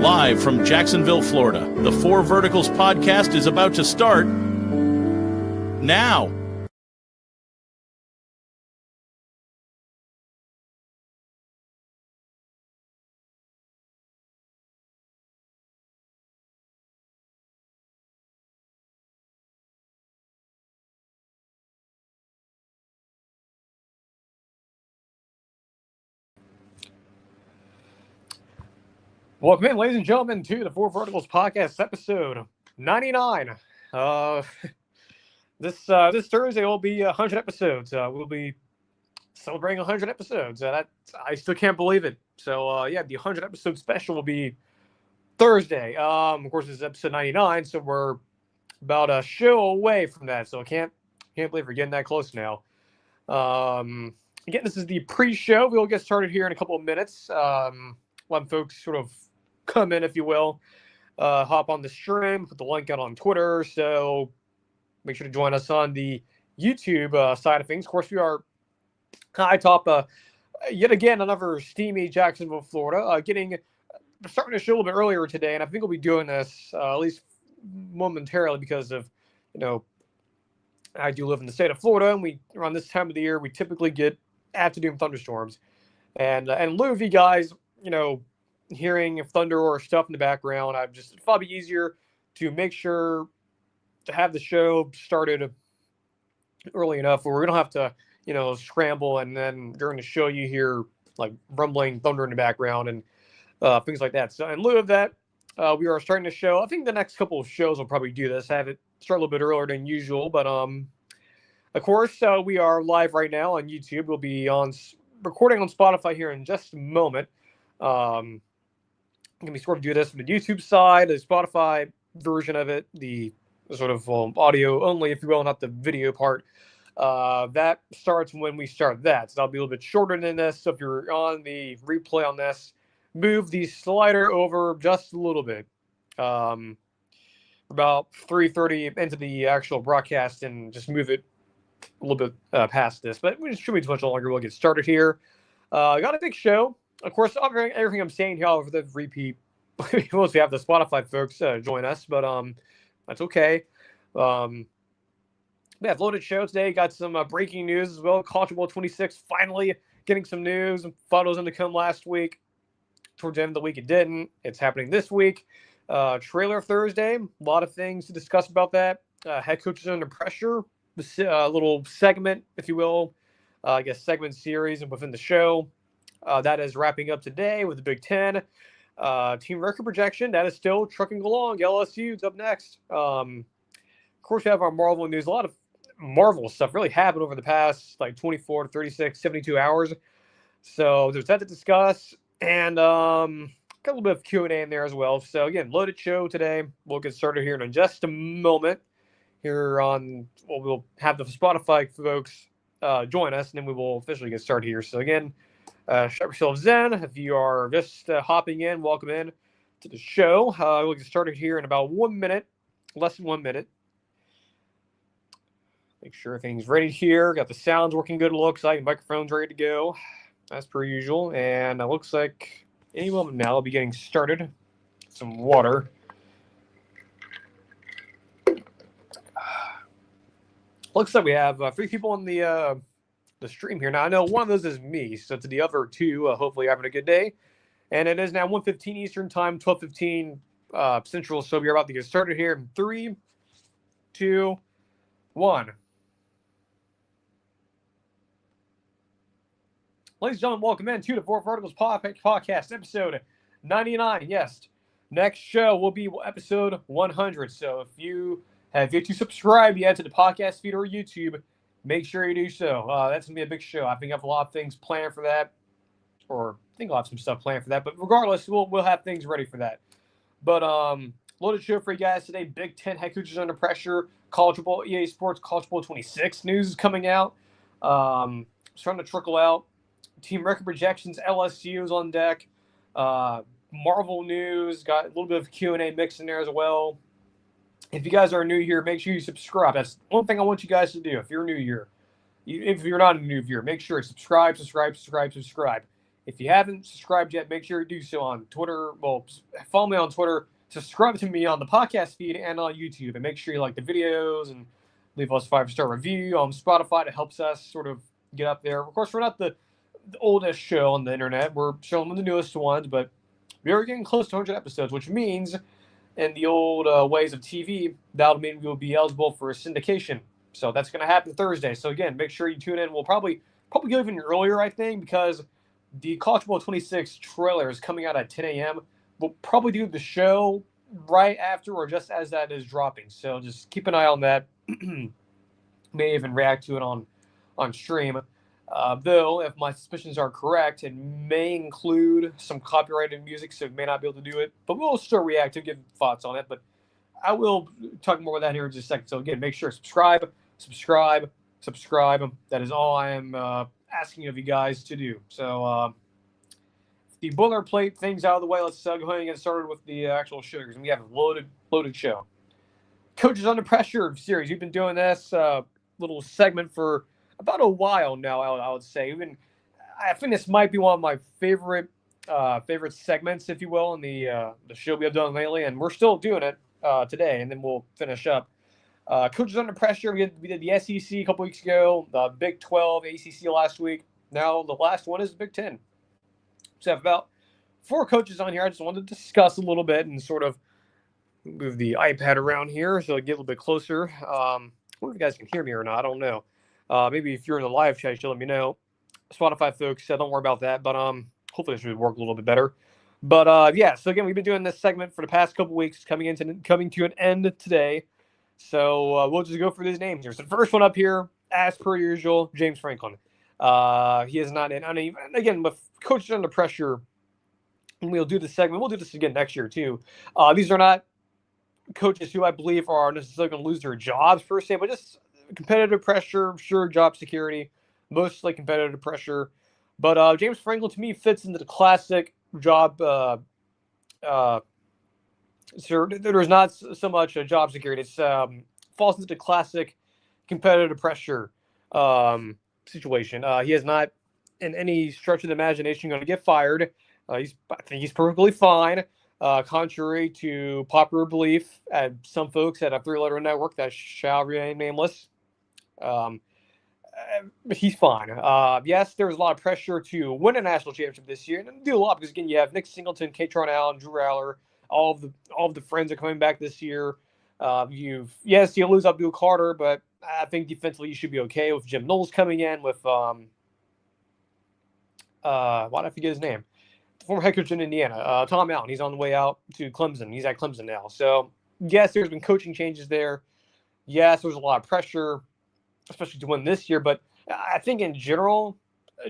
Live from Jacksonville, Florida, the Four Verticals podcast is about to start now. Welcome in, ladies and gentlemen, to the Four Verticals podcast, episode 99. This Thursday will be 100 episodes. We'll be celebrating 100 episodes. I still can't believe it. So, the 100 episode special will be Thursday. Of course, this is episode 99, so we're about a show away from that. So I can't believe we're getting that close now. Again, this is the pre-show. We'll get started here in a couple of minutes. Let folks sort of come in, if you will, hop on the stream, put the link out on Twitter. So make sure to join us on the YouTube side of things. Of course, we are high top yet again, another steamy Jacksonville, Florida. Starting the show a little bit earlier today, and I think we'll be doing this at least momentarily because of, I do live in the state of Florida, and around this time of the year, we typically get afternoon thunderstorms. And in lieu of you guys, hearing thunder or stuff in the background, it's probably easier to make sure to have the show started early enough where we don't have to, scramble, and then during the show you hear like rumbling thunder in the background and things like that. So in lieu of that, we are starting the show. I think the next couple of shows will probably do this. Have it start a little bit earlier than usual, but of course, we are live right now on YouTube. We'll be recording on Spotify here in just a moment. I'm going to sort of do this from the YouTube side, the Spotify version of it, the sort of audio only, if you will, not the video part. That starts when we start that. So that'll be a little bit shorter than this. So if you're on the replay on this, move the slider over just a little bit. About 3:30 into the actual broadcast, and just move it a little bit past this. But it shouldn't be too much longer. We'll get started here. Got a big show. Of course, everything I'm saying here over the repeat. We mostly have the Spotify folks join us, but that's okay. We have loaded show today. Got some breaking news as well. College Bowl 26 finally getting some news and photos in to come last week. Towards the end of the week, it didn't. It's happening this week. Trailer Thursday. A lot of things to discuss about that. Head coaches under pressure. A little segment, if you will. Segment series and within the show. That is wrapping up today with the Big Ten. Team record projection, that is still trucking along. LSU's up next. Of course, we have our Marvel news. A lot of Marvel stuff really happened over the past 24 to 36, 72 hours. So there's that to discuss. And got a little bit of Q&A in there as well. So again, loaded show today. We'll get started here in just a moment. We'll have the Spotify folks join us, and then we will officially get started here. So again, strap yourselves in. If you are just hopping in, welcome in to the show. We'll get started here in about 1 minute, less than 1 minute. Make sure everything's ready here. Got the sounds working good, it looks like. Microphone's ready to go, as per usual. And it looks like any moment now I'll be getting started. Some water. Looks like we have 3 people on the stream here. Now, I know one of those is me, so to the other 2, hopefully having a good day. And it is now 1:15 Eastern Time, 12:15 Central, so we're about to get started here in 3, 2, 1. Ladies and gentlemen, welcome in to the Four Verticals podcast, episode 99. Yes, next show will be episode 100. So if you have yet to subscribe yet to the podcast feed or YouTube, make sure you do so. That's going to be a big show. I think I have a lot of things planned for that. Or I think I'll have some stuff planned for that. But regardless, we'll have things ready for that. But loaded show for you guys today. Big Ten head coaches under pressure. College Bowl, EA Sports College Bowl 26 news is coming out. Starting to trickle out. Team record projections. LSU is on deck. Marvel news. Got a little bit of Q&A mix in there as well. If you guys are new here, make sure you subscribe. That's one thing I want you guys to do. If you're new here, if you're not a new viewer, make sure you subscribe. If you haven't subscribed yet, make sure you do so on Twitter. Well, follow me on Twitter. Subscribe to me on the podcast feed and on YouTube. And make sure you like the videos and leave us a 5-star review on Spotify. It helps us sort of get up there. Of course, we're not the oldest show on the internet. We're showing them the newest ones, but we are getting close to 100 episodes, which means in the old ways of TV, that'll mean we'll be eligible for syndication. So that's going to happen Thursday. So again, make sure you tune in. We'll probably go even earlier, I think, because the College Football 26 trailer is coming out at 10 a.m. We'll probably do the show right after or just as that is dropping. So just keep an eye on that. May even react to it on stream. Though, if my suspicions are correct, it may include some copyrighted music, so we may not be able to do it. But we'll still react to give thoughts on it. But I will talk more about that here in just a second. So again, make sure subscribe. That is all I am asking of you guys to do. So the boilerplate things out of the way, let's go ahead and get started with the actual show. And we have a loaded show. Coaches Under Pressure series. We've been doing this little segment for about a while now, I would say. I think this might be one of my favorite segments, if you will, in the show we have done lately, and we're still doing it today, and then we'll finish up. Coaches Under Pressure. We did the SEC a couple weeks ago, the Big 12, ACC last week. Now the last one is the Big 10. So I have about 4 coaches on here. I just wanted to discuss a little bit and sort of move the iPad around here so I get a little bit closer. I wonder if you guys can hear me or not. I don't know. Maybe if you're in the live chat, you'll let me know. Spotify folks, don't worry about that. But hopefully this will work a little bit better. But yeah, so again, we've been doing this segment for the past couple weeks, coming to an end today. So we'll just go through these names here. So the first one up here, as per usual, James Franklin. He is not in. Again, with Coaches Under Pressure, and we'll do this segment. We'll do this again next year too. These are not coaches who I believe are necessarily going to lose their jobs per se, but just competitive pressure, sure, job security, mostly competitive pressure. But James Franklin, to me, fits into the classic job. So there's not so much job security. It's falls into the classic competitive pressure situation. He is not, in any stretch of the imagination, going to get fired. I think he's perfectly fine. Contrary to popular belief at some folks at a 3-letter network that shall remain nameless. He's fine. Yes, there's a lot of pressure to win a national championship this year, and do a lot because again, you have Nick Singleton, Katron Allen, Drew Aller, all of the friends are coming back this year. You lose Abdul Carter, but I think defensively you should be okay with Jim Knowles coming in with why did I forget his name? The former head coach in Indiana, Tom Allen. He's on the way out to Clemson. He's at Clemson now. So yes, there's been coaching changes there. Yes, there's a lot of pressure, especially to win this year. But I think in general,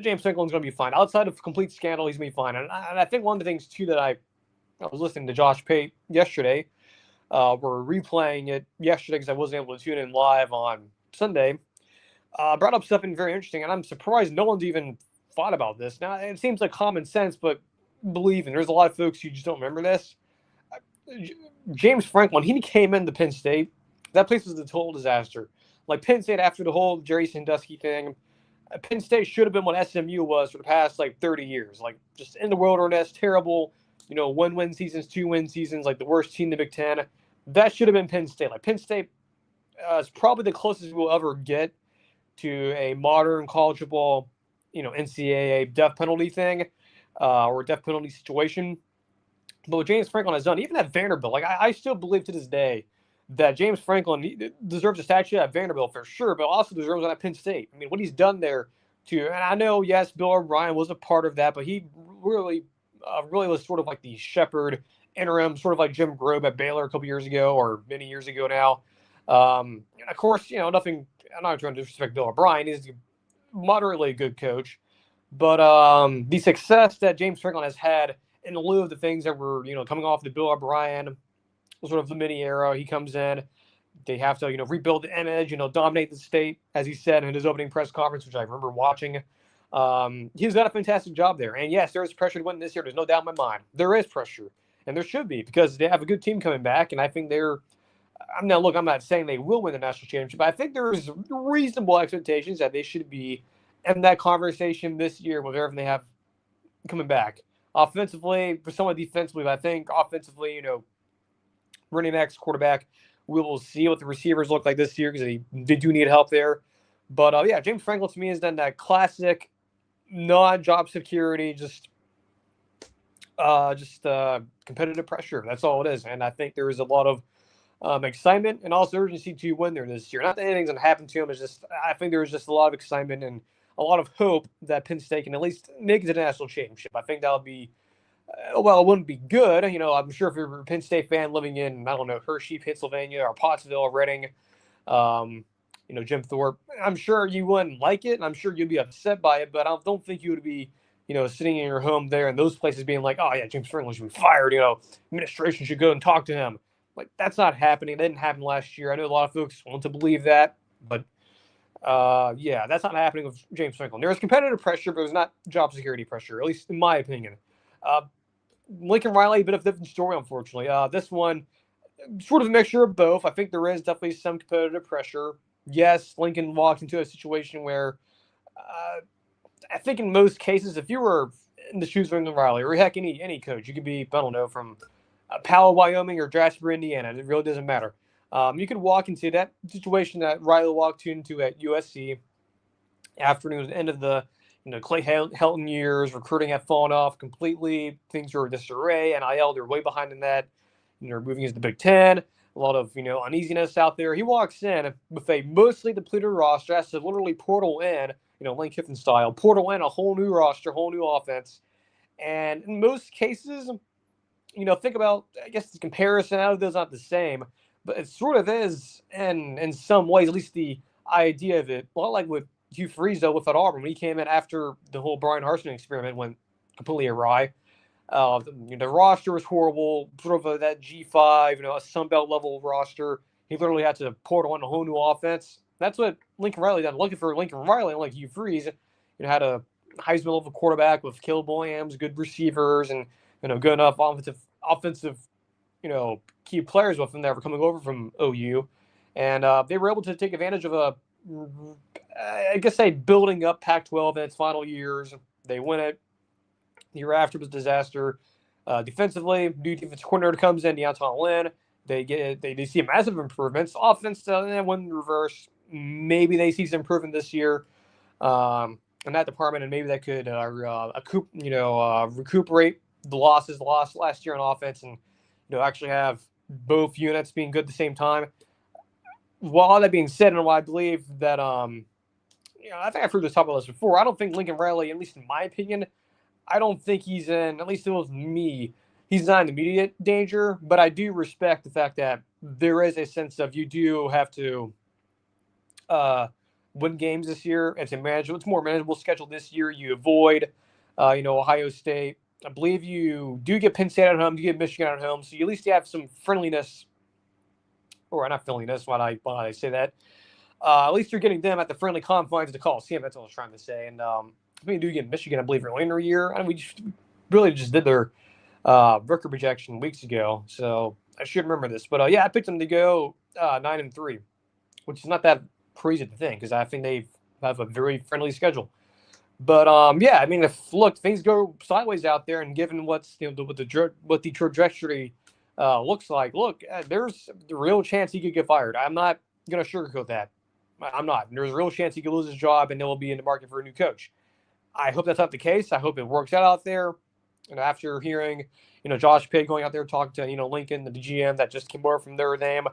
James Franklin's going to be fine. Outside of complete scandal, he's going to be fine. And I think one of the things too that I was listening to Josh Pate yesterday. We're replaying it yesterday because I wasn't able to tune in live on Sunday. Brought up something very interesting, and I'm surprised no one's even thought about this. Now, it seems like common sense, but believe me, there's a lot of folks who just don't remember this. James Franklin, he came into Penn State. That place was a total disaster. Like Penn State, after the whole Jerry Sandusky thing, Penn State should have been what SMU was for the past 30 years. Like just in the wilderness, terrible. 1-win seasons, 2-win seasons, like the worst team in the Big Ten. That should have been Penn State. Like Penn State is probably the closest we'll ever get to a modern college football, NCAA death penalty thing or death penalty situation. But what James Franklin has done, even at Vanderbilt, I still believe to this day that James Franklin deserves a statue at Vanderbilt for sure, but also deserves one at Penn State. I mean, what he's done there and I know, yes, Bill O'Brien was a part of that, but he really was sort of like the shepherd interim, sort of like Jim Grobe at Baylor a couple years ago or many years ago now. And of course, nothing. I'm not trying to disrespect Bill O'Brien. He's a moderately good coach, but the success that James Franklin has had in lieu of the things that were coming off the Bill O'Brien sort of the mini era, he comes in. They have to rebuild the image, dominate the state, as he said in his opening press conference, which I remember watching. He's done a fantastic job there. And yes, there is pressure to win this year. There's no doubt in my mind. There is pressure. And there should be because they have a good team coming back. And I think I'm not saying they will win the national championship, but I think there's reasonable expectations that they should be in that conversation this year with everything they have, coming back. Offensively, for someone defensively, I think offensively, running backs, quarterback, we will see what the receivers look like this year because they do need help there. But yeah, James Franklin to me has done that classic non-job security, just competitive pressure. That's all it is. And I think there is a lot of excitement and also urgency to win there this year. Not that anything's going to happen to him. It's just I think there is just a lot of excitement and a lot of hope that Penn State can at least make it to the national championship. I think that would be, well, it wouldn't be good. I'm sure if you're a Penn State fan living in, I don't know, Hershey, Pennsylvania, or Pottsville, Reading, Jim Thorpe, I'm sure you wouldn't like it, and I'm sure you'd be upset by it, but I don't think you would be, sitting in your home there in those places being like, oh, yeah, James Franklin should be fired, administration should go and talk to him. Like, that's not happening. It didn't happen last year. I know a lot of folks want to believe that, but yeah, that's not happening with James Franklin. There was competitive pressure, but it was not job security pressure, at least in my opinion. Lincoln Riley, a bit of a different story, unfortunately. This one, sort of a mixture of both. I think there is definitely some competitive pressure. Yes, Lincoln walked into a situation where I think in most cases, if you were in the shoes of Lincoln Riley, or heck, any coach, you could be, I don't know, from Powell, Wyoming, or Jasper, Indiana. It really doesn't matter. You could walk into that situation that Riley walked into at USC after it was the end of the Clay Helton years. Recruiting had fallen off completely. Things were disarray. NIL, they're way behind in that. Moving into the Big Ten. A lot of uneasiness out there. He walks in with a mostly depleted roster. Has to literally portal in, Lane Kiffin style, portal in a whole new roster, whole new offense. And in most cases, think about, I guess the comparison out of those not the same, but it sort of is in some ways, at least the idea of it. A lot like with Hugh Freeze, though, with at Auburn, when he came in after the whole Brian Harsin experiment went completely awry. The roster was horrible, sort of that G5, a Sunbelt level roster. He literally had to portal in a whole new offense. That's what Lincoln Riley done. Looking for Lincoln Riley, like Hugh Freeze, had a Heisman level quarterback with Caleb Williams, good receivers, and good enough offensive, key players with them that were coming over from OU, and they were able to take advantage of building up Pac-12 in its final years. They win it. The year after was a disaster. Defensively, new defensive coordinator comes in, Deonton Lynn. They see massive improvements. Offense, went in reverse. Maybe they see some improvement this year in that department, and maybe that could recuperate the losses lost last year on offense, and actually have both units being good at the same time. While all that being said, and I believe that I think I've heard this talk about this before. I don't think Lincoln Riley, at least in my opinion, I don't think he's in, at least it was me, he's not in immediate danger, but I do respect the fact that there is a sense of you do have to win games this year. It's more manageable schedule this year. You avoid, Ohio State. I believe you do get Penn State at home, you get Michigan at home, so you at least have some friendliness, or not friendliness, why I say that. At least you're getting them at the friendly confines of the Coliseum. That's what I was trying to say. And I mean, do get Michigan, I believe, earlier in the year. And we really just did their record projection weeks ago, so I should remember this. But yeah, I picked them to go 9-3, which is not that crazy to think because I think they have a very friendly schedule. But yeah, I mean, if things go sideways out there, and given what's what the trajectory looks like, there's the real chance he could get fired. I'm not gonna sugarcoat that. I'm not. There's a real chance he could lose his job, and then we'll be in the market for a new coach. I hope that's not the case. I hope it works out there. After hearing, Josh Pitt going out there talking to, Lincoln, the GM that just came over from Notre Dame,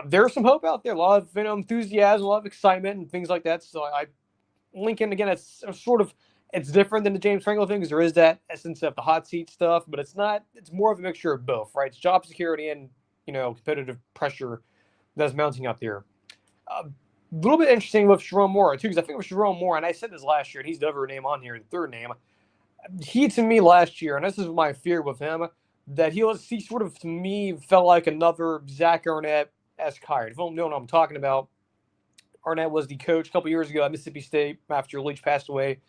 there's some hope out there. A lot of enthusiasm, a lot of excitement, and things like that. So Lincoln, again, it's different than the James Franklin thing because there is that essence of the hot seat stuff, but it's not. It's more of a mixture of both, right? It's job security and competitive pressure that's mounting out there. A little bit interesting with Sharon Moore too, because I think with Sharon Moore, and I said this last year, and he's the other name on here, the third name. He to me last year, and this is my fear with him, that he sort of to me felt like another Zach Arnett-esque hire. If you don't know what I'm talking about, Arnett was the coach a couple years ago at Mississippi State after Leach passed away.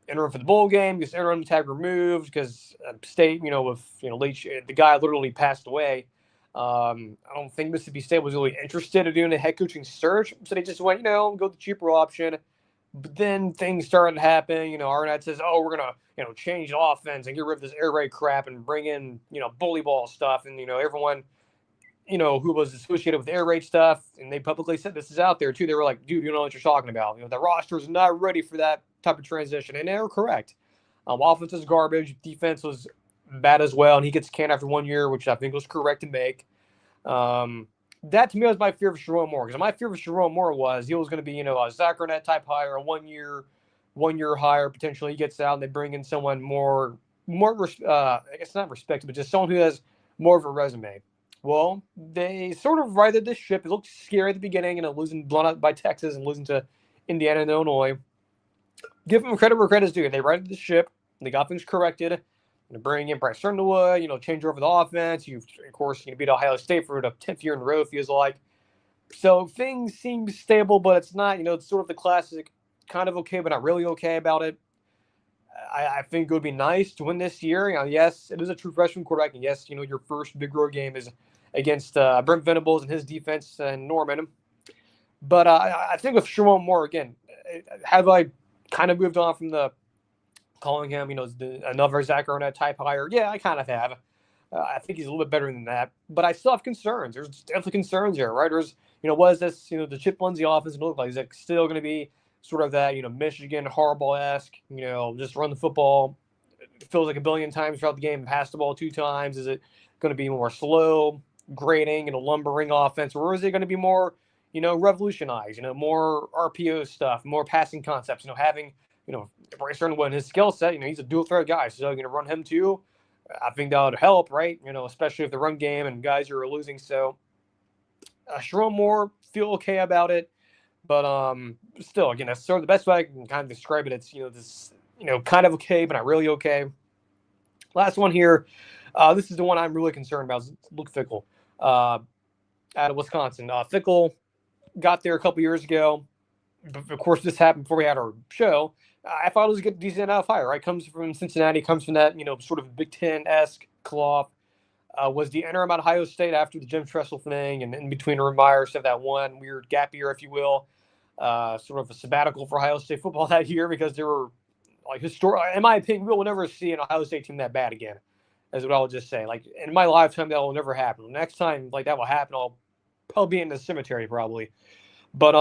Interim for the bowl game, because interim tag removed because State, with Leach, the guy literally passed away. I don't think Mississippi State was really interested in doing a head coaching search, so they just went, go the cheaper option. But then things started to happen. Arnett says, "Oh, we're gonna, change the offense and get rid of this air raid crap and bring in, bully ball stuff." And everyone, who was associated with air raid stuff, and they publicly said this is out there too. They were like, "Dude, you know what you're talking about. The roster is not ready for that type of transition," and they were correct. Offense is garbage. Defense was bad as well, and he gets canned after 1 year, which I think was correct to make. That to me was my fear of Sharon Moore, because my fear of Sharon Moore was he was going to be, a Zach Arnett type hire, a 1 year hire. Potentially he gets out and they bring in someone more, I guess not respected, but just someone who has more of a resume. Well, they sort of righted this ship. It looked scary at the beginning, losing blown out by Texas and losing to Indiana and Illinois. Give them credit where credit's due. They righted the ship. They got things corrected. Bring in Bryce Underwood, change over the offense. Of course, beat Ohio State for the 10th year in a row, feels like. So things seem stable, but it's not, it's sort of the classic kind of okay, but not really okay about it. I think it would be nice to win this year. Yes, it is a true freshman quarterback, and yes, your first big road game is against Brent Venables and his defense and Norman. But I think with Sherman Moore, again, have I kind of moved on from the calling him, another Zach Arnett type hire? Yeah, I kind of have. I think he's a little bit better than that, but I still have concerns. There's definitely concerns here, right? There's, what is this, the Chip Lindsey offense look like? Is it still going to be sort of that, Michigan Harbaugh-esque, just run the football? It feels like a billion times throughout the game, pass the ball 2 times. Is it going to be more slow, grading, lumbering offense, or is it going to be more, revolutionized, more RPO stuff, more passing concepts, having, Bryce Underwood, his skill set, he's a dual threat guy, so you're going to run him too. I think that would help, right? Especially if the run game and guys are losing. So, Sharon Moore, feel okay about it, but still, again, that's sort of the best way I can kind of describe it. It's this kind of okay, but not really okay. Last one here. This is the one I'm really concerned about. Luke Fickell, out of Wisconsin. Fickell got there a couple years ago. But of course, this happened before we had our show. I thought it was a good, decent enough hire, right? Comes from Cincinnati, comes from that, sort of Big Ten-esque cloth. Was the interim at Ohio State after the Jim Tressel thing, and in between Urban Meyer, so that one weird gap year, if you will. Sort of a sabbatical for Ohio State football that year, because they were, in my opinion, we will never see an Ohio State team that bad again, is what I will just say. Like, in my lifetime, that will never happen. The next time, that will happen, I'll probably be in the cemetery, probably. But,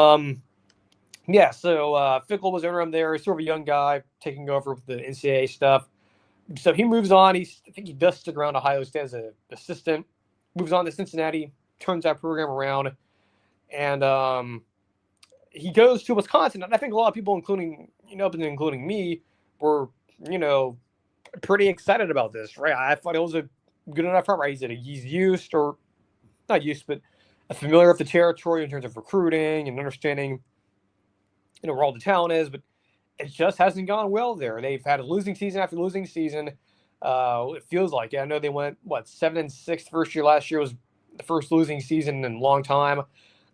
yeah, so Fickell was interim there. He's sort of a young guy taking over with the NCAA stuff. So he moves on. I think he does stick around Ohio State as an assistant. Moves on to Cincinnati, turns that program around, and he goes to Wisconsin. And I think a lot of people, including me, were pretty excited about this, right? I thought it was a good enough hire, right? He's used, or not used, but familiar with the territory in terms of recruiting and understanding where all the talent is, but it just hasn't gone well there. They've had a losing season after losing season. It feels like. I know they went 7-6 first year. Last year was the first losing season in a long time.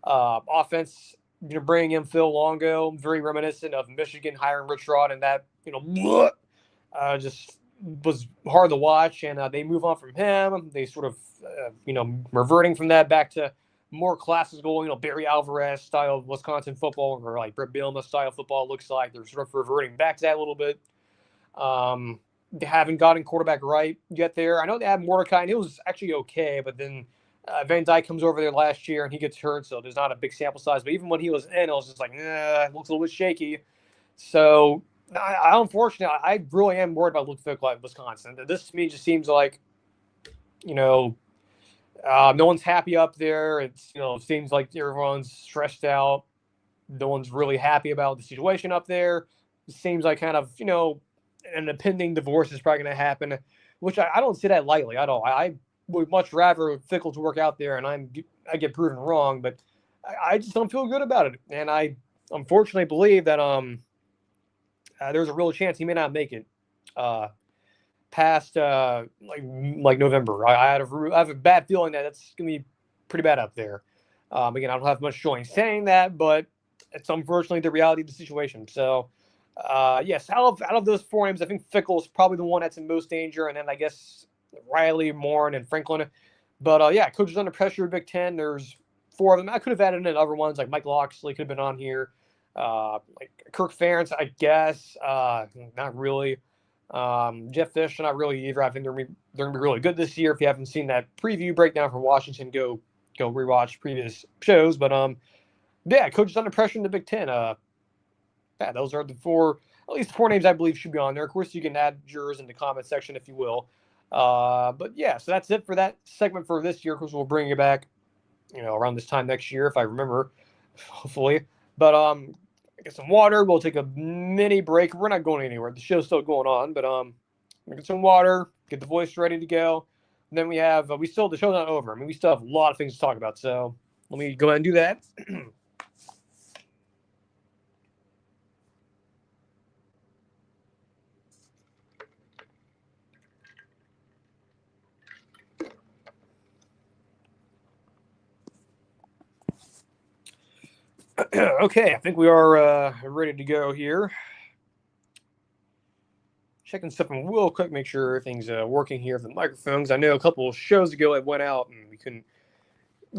Offense, bringing in Phil Longo, very reminiscent of Michigan hiring Rich Rod, and that just was hard to watch. And they move on from him. They sort of reverting from that back to more classical, Barry Alvarez style of Wisconsin football, or like Brett Bielema style football. Looks like they're sort of reverting back to that a little bit. They haven't gotten quarterback right yet there. I know they had Mordecai, and it was actually okay, but then Van Dyke comes over there last year, and he gets hurt, so there's not a big sample size. But even when he was in, I was just like, it looks a little bit shaky. So, unfortunately, I really am worried about Luke Fickell at Wisconsin. This, to me, just seems like, no one's happy up there. It's, it seems like everyone's stressed out. No one's really happy about the situation up there. It seems like kind of, an impending divorce is probably going to happen, which I don't see that lightly at all. I would much rather Fickell to work out there, and I get proven wrong, but I just don't feel good about it. And I unfortunately believe that there's a real chance he may not make it past like November. I have a bad feeling that it's going to be pretty bad up there. Again, I don't have much choice saying that, but it's unfortunately the reality of the situation. So, yes, out of those 4 names, I think Fickell is probably the one that's in most danger, and then I guess Riley, Morin, and Franklin. But yeah, coaches under pressure, Big Ten. There's 4 of them. I could have added in other ones like Mike Loxley could have been on here. Like Kirk Ferentz, I guess. Not really. Jeff Fish, not really either. I think they're gonna be really good this year. If you haven't seen that preview breakdown from Washington, go rewatch previous shows. But yeah, coaches under pressure in the Big Ten. Yeah, those are at least four names I believe should be on there. Of course, you can add yours in the comment section if you will. But yeah, so that's it for that segment for this year. Of course, we'll bring it back, around this time next year if I remember, hopefully. But get some water. We'll take a mini break. We're not going anywhere. The show's still going on, but get some water, get the voice ready to go. And then we have the show's not over. I mean, we still have a lot of things to talk about. So let me go ahead and do that. Okay, I think we are ready to go here. Checking something real quick, make sure everything's working here for the microphones. I know a couple of shows ago it went out and we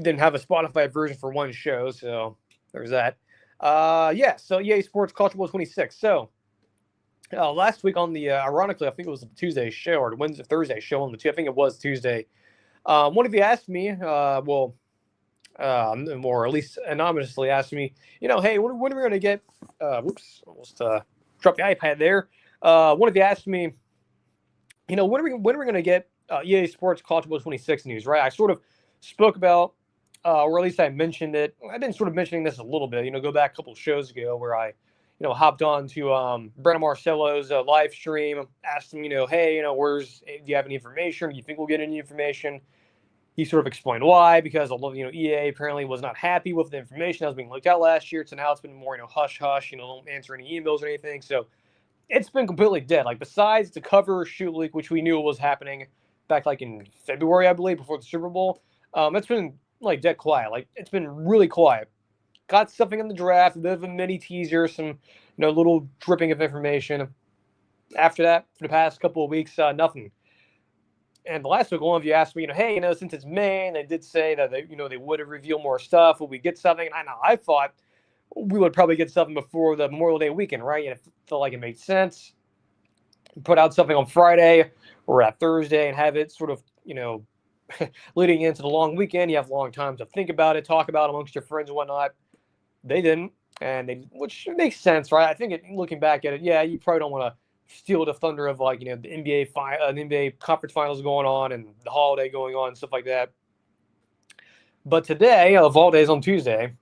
didn't have a Spotify version for one show, so there's that. Yeah, so EA Sports Culture Bowl 26. So last week on the ironically, I think it was the Tuesday show or the Thursday show on the two. I think it was Tuesday. One of you asked me, or at least anonymously asked me, hey, when are we going to get? Whoops, almost dropped the iPad there. One of you asked me, when are we going to get EA Sports College Football 26 news? Right, I sort of spoke about, or at least I mentioned it. I've been sort of mentioning this a little bit. Go back a couple of shows ago where I, hopped on to Brandon Marcello's live stream, asked him, hey, do you have any information? Do you think we'll get any information? He sort of explained why, because EA apparently was not happy with the information that was being leaked out last year. So now it's been more, hush hush, don't answer any emails or anything. So it's been completely dead. Like besides the cover shoot leak, which we knew was happening back like in February, I believe, before the Super Bowl. It's been like dead quiet. Like it's been really quiet. Got something in the draft, a bit of a mini teaser, some little dripping of information. After that, for the past couple of weeks, nothing. And the last week, one of you asked me, hey, since it's May, and they did say that they would reveal more stuff. Will we get something? And I thought we would probably get something before the Memorial Day weekend, right? And it felt like it made sense. Put out something on Friday or at Thursday and have it sort of, leading into the long weekend. You have long time to think about it, talk about it amongst your friends and whatnot. They didn't, which makes sense, right? I think looking back at it, yeah, you probably don't want to steal the thunder of the NBA conference finals going on and the holiday going on and stuff like that. But today, of all days on Tuesday,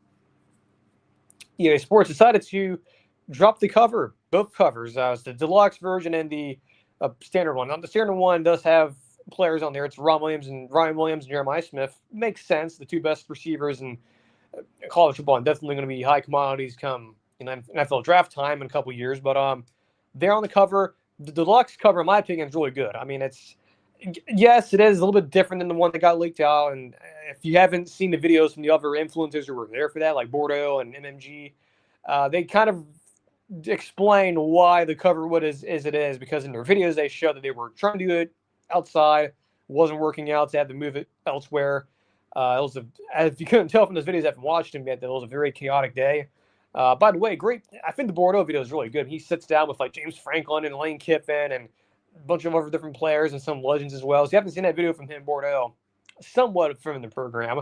EA Sports decided to drop the cover, both covers. It's the deluxe version and the standard one. Now, the standard one does have players on there. It's Ryan Williams and Jeremiah Smith. Makes sense. The two best receivers in college football and definitely going to be high commodities come NFL draft time in a couple years. But they're on the cover. The deluxe cover, in my opinion, is really good. I mean, yes, it is a little bit different than the one that got leaked out. And if you haven't seen the videos from the other influencers who were there for that, like Bordeaux and MMG, they kind of explain why the cover is it is, because in their videos they show that they were trying to do it outside, wasn't working out, so they had to move it elsewhere. If you couldn't tell from those videos after watching them, it was a very chaotic day. By the way, great. I think the Bordeaux video is really good. He sits down with like James Franklin and Lane Kiffin and a bunch of other different players and some legends as well. So you haven't seen that video from him, Bordeaux, somewhat from the program.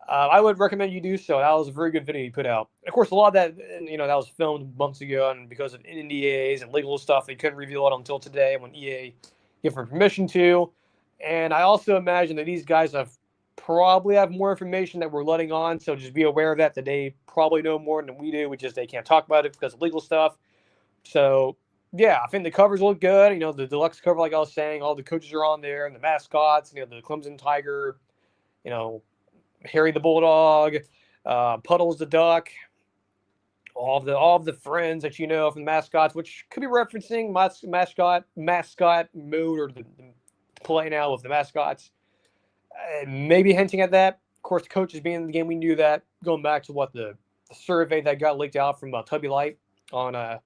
I would recommend you do so. That was a very good video he put out. Of course, a lot of that, that was filmed months ago, and because of NDAs and legal stuff, they couldn't reveal it until today when EA gave them permission to. And I also imagine that these guys probably have more information that we're letting on, so just be aware of that they probably know more than we do, which is they can't talk about it because of legal stuff. So yeah, I think the covers look good. The deluxe cover, like I was saying, all the coaches are on there and the mascots, the Clemson Tiger, Harry the Bulldog, Puddles the Duck, all of the friends that from the mascots, which could be referencing mascot mode or the play now with the mascots. Maybe hinting at that. Of course, the coaches being in the game, we knew that. Going back to what the survey that got leaked out from Tubby Light on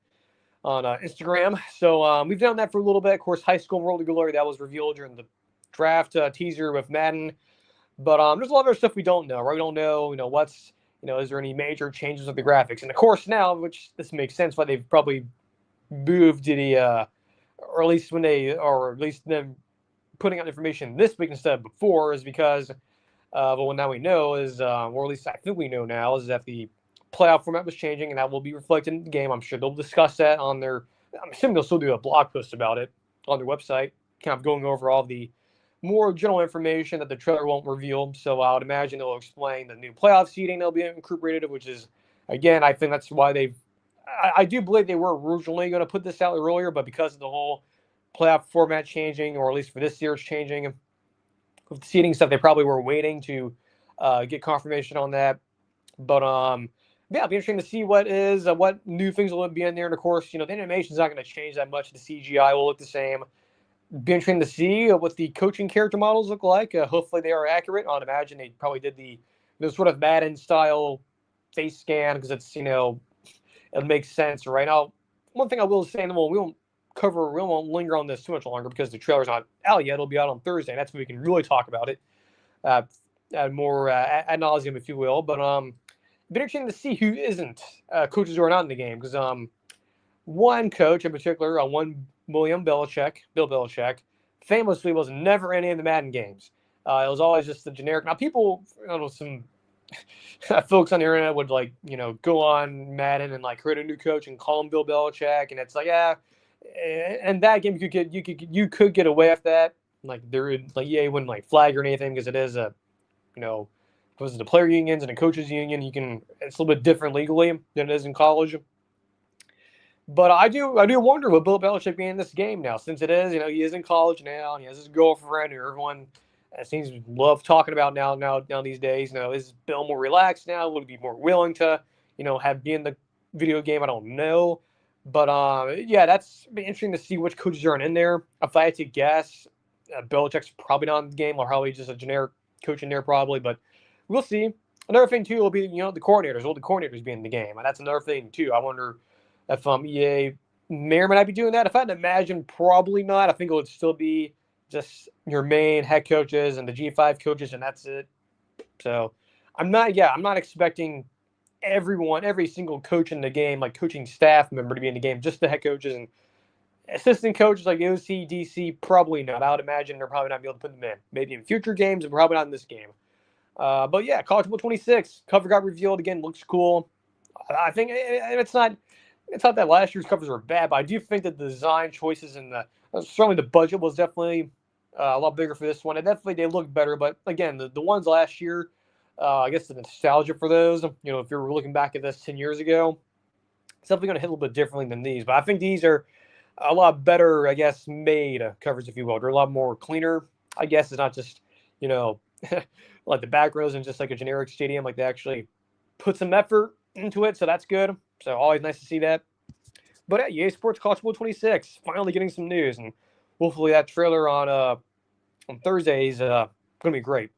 Instagram. So we've done that for a little bit. Of course, High School World of Glory, that was revealed during the draft teaser with Madden. But there's a lot of other stuff we don't know, right? We don't know, what's, is there any major changes with the graphics? And of course now, which this makes sense, why they've probably moved the, or at least them putting out information this week instead of before, is because, well, now we know is, or at least I think we know now, is that the playoff format was changing, and that will be reflected in the game. I'm sure they'll discuss that on their. I'm assuming they'll still do a blog post about it on their website, kind of going over all the more general information that the trailer won't reveal. So I would imagine they'll explain the new playoff seeding they'll be incorporated, which is, again, I think that's why they've. I do believe they were originally going to put this out earlier, but because of the whole playoff format changing, or at least for this year's changing, with the seeding stuff, they probably were waiting to get confirmation on that. But yeah, it'll be interesting to see what new things will be in there. And of course, the animation's not going to change that much. The CGI will look the same. Be interesting to see what the coaching character models look like. Hopefully they are accurate. I'd imagine they probably did the sort of Madden style face scan, because it's it makes sense right now. One thing I will say, and we won't linger on this too much longer because the trailer's not out yet. It'll be out on Thursday, and that's when we can really talk about it more ad nauseum, if you will. But been interesting to see who isn't coaches who are not in the game, because one coach in particular, one Bill Belichick, famously was never in any of the Madden games. It was always just the generic. Now people, some folks on the internet would go on Madden and create a new coach and call him Bill Belichick, and it's and that game you could get away with that. EA wouldn't flag or anything, because it is a because of the player unions and the coaches union, it's a little bit different legally than it is in college. But I do wonder with Bill Belichick being in this game now, since it is, he is in college now, and he has his girlfriend who everyone seems to love talking about now these days. Is Bill more relaxed now? Would he be more willing to, be in the video game? I don't know. But yeah, that's been interesting to see which coaches aren't in there. If I had to guess, Belichick's probably not in the game, or probably just a generic coach in there probably, but we'll see. Another thing too will be, the coordinators. Will the coordinators be in the game? And that's another thing too. I wonder if EA may or may not be doing that. If I had to imagine, probably not. I think it would still be just your main head coaches and the G5 coaches, and that's it. So I'm not expecting every single coach in the game, coaching staff member, to be in the game. Just the head coaches and assistant coaches like OC, DC, probably not. I would imagine they're probably not be able to put them in. Maybe in future games, but probably not in this game. But yeah, College Football 26 cover got revealed again. Looks cool. I think it's not that last year's covers were bad, but I do think that the design choices and certainly the budget was definitely a lot bigger for this one. And definitely they look better. But again, the ones last year, I guess the nostalgia for those, if you're looking back at this 10 years ago, it's definitely going to hit a little bit differently than these. But I think these are a lot better, I guess, made covers, if you will. They're a lot more cleaner, I guess. It's not just, like the back rows and just like a generic stadium. They actually put some effort into it, so that's good. So always nice to see that. But at EA Sports College Football 26, finally getting some news, and hopefully that trailer on Thursday is going to be great.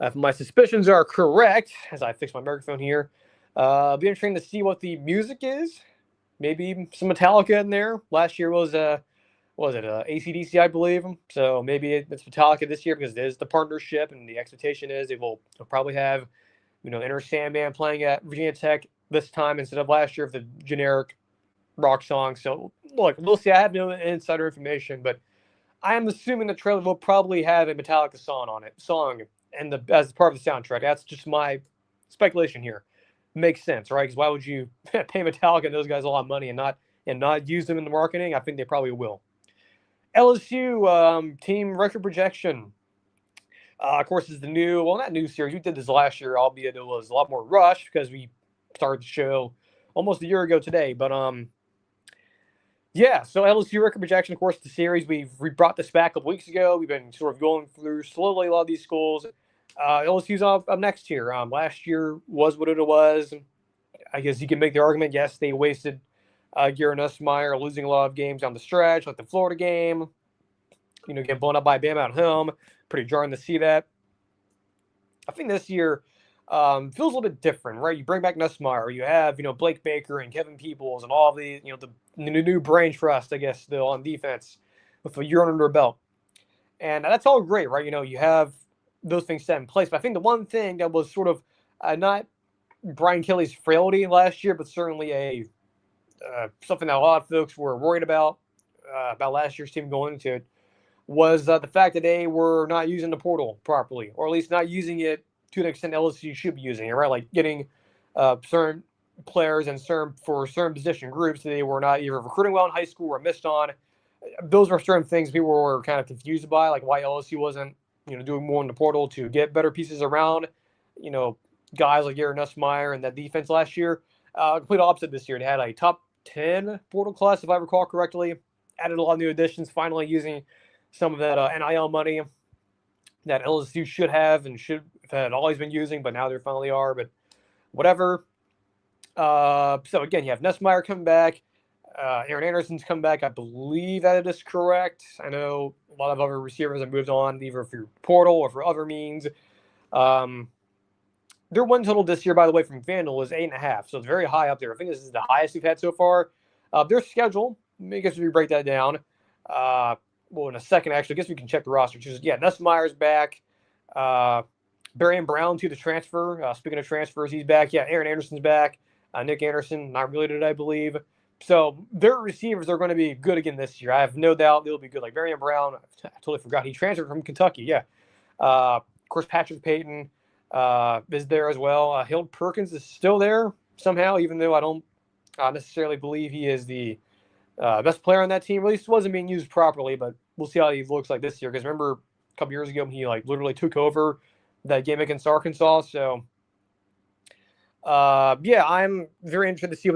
If my suspicions are correct, as I fix my microphone here, it'll be interesting to see what the music is. Maybe some Metallica in there. Last year was AC/DC, I believe. So maybe it's Metallica this year, because it is the partnership, and the expectation is they'll probably have, Enter Sandman playing at Virginia Tech this time instead of last year, for the generic rock song. So look, we'll see. I have no insider information, but I am assuming the trailer will probably have a Metallica song and as part of the soundtrack. That's just my speculation here. Makes sense, right? Because why would you pay Metallica and those guys a lot of money and not use them in the marketing? I think they probably will. LSU team record projection. Of course, is the not new series. We did this last year, albeit it was a lot more rushed because we started the show almost a year ago today. But yeah, so LSU record projection, of course, the series. We brought this back a couple weeks ago. We've been sort of going through slowly a lot of these schools. LSU's up next year. Last year was what it was. I guess you can make the argument, yes, they wasted Garrett Nussmeier, losing a lot of games down the stretch, like the Florida game. Getting blown up by Bama at home. Pretty jarring to see that. I think this year feels a little bit different, right? You bring back Nussmeier. You have, Blake Baker and Kevin Peoples and all the, the new brain trust, I guess, still on defense with a year under their belt. And that's all great, right? You have those things set in place. But I think the one thing that was sort of not Brian Kelly's frailty last year, but certainly a something that a lot of folks were worried about last year's team going into it was the fact that they were not using the portal properly, or at least not using it to the extent LSU should be using it, right? Like getting certain players and certain position groups that they were not either recruiting well in high school or missed on. Those were certain things people were kind of confused by, like why LSU wasn't, doing more in the portal to get better pieces around, guys like Aaron Nussmeier and that defense last year. Complete opposite this year. They had a top 10 portal class, if I recall correctly. Added a lot of new additions, finally using some of that NIL money that LSU should have and should have always been using, but now they finally are. But whatever. So again, you have Nussmeier coming back. Aaron Anderson's come back. I believe that is correct. I know a lot of other receivers have moved on, either through portal or for other means. Their win total this year, by the way, from FanDuel is 8.5, so it's very high up there. I think this is the highest we've had so far. Their schedule, I guess we break that down. Well, in a second, actually, I guess we can check the roster. Yeah, Nussmeier's back. Barian Brown to the transfer. Speaking of transfers, he's back. Yeah, Aaron Anderson's back. Nick Anderson, not related, I believe. So their receivers are going to be good again this year. I have no doubt they'll be good. Like Barian Brown, I totally forgot. He transferred from Kentucky, yeah. Of course, Patrick Payton is there as well. Hild Perkins is still there somehow, even though I don't necessarily believe he is the best player on that team. At least wasn't being used properly, but we'll see how he looks like this year. Because remember, a couple years ago, he literally took over that game against Arkansas. So, yeah, I'm very interested to see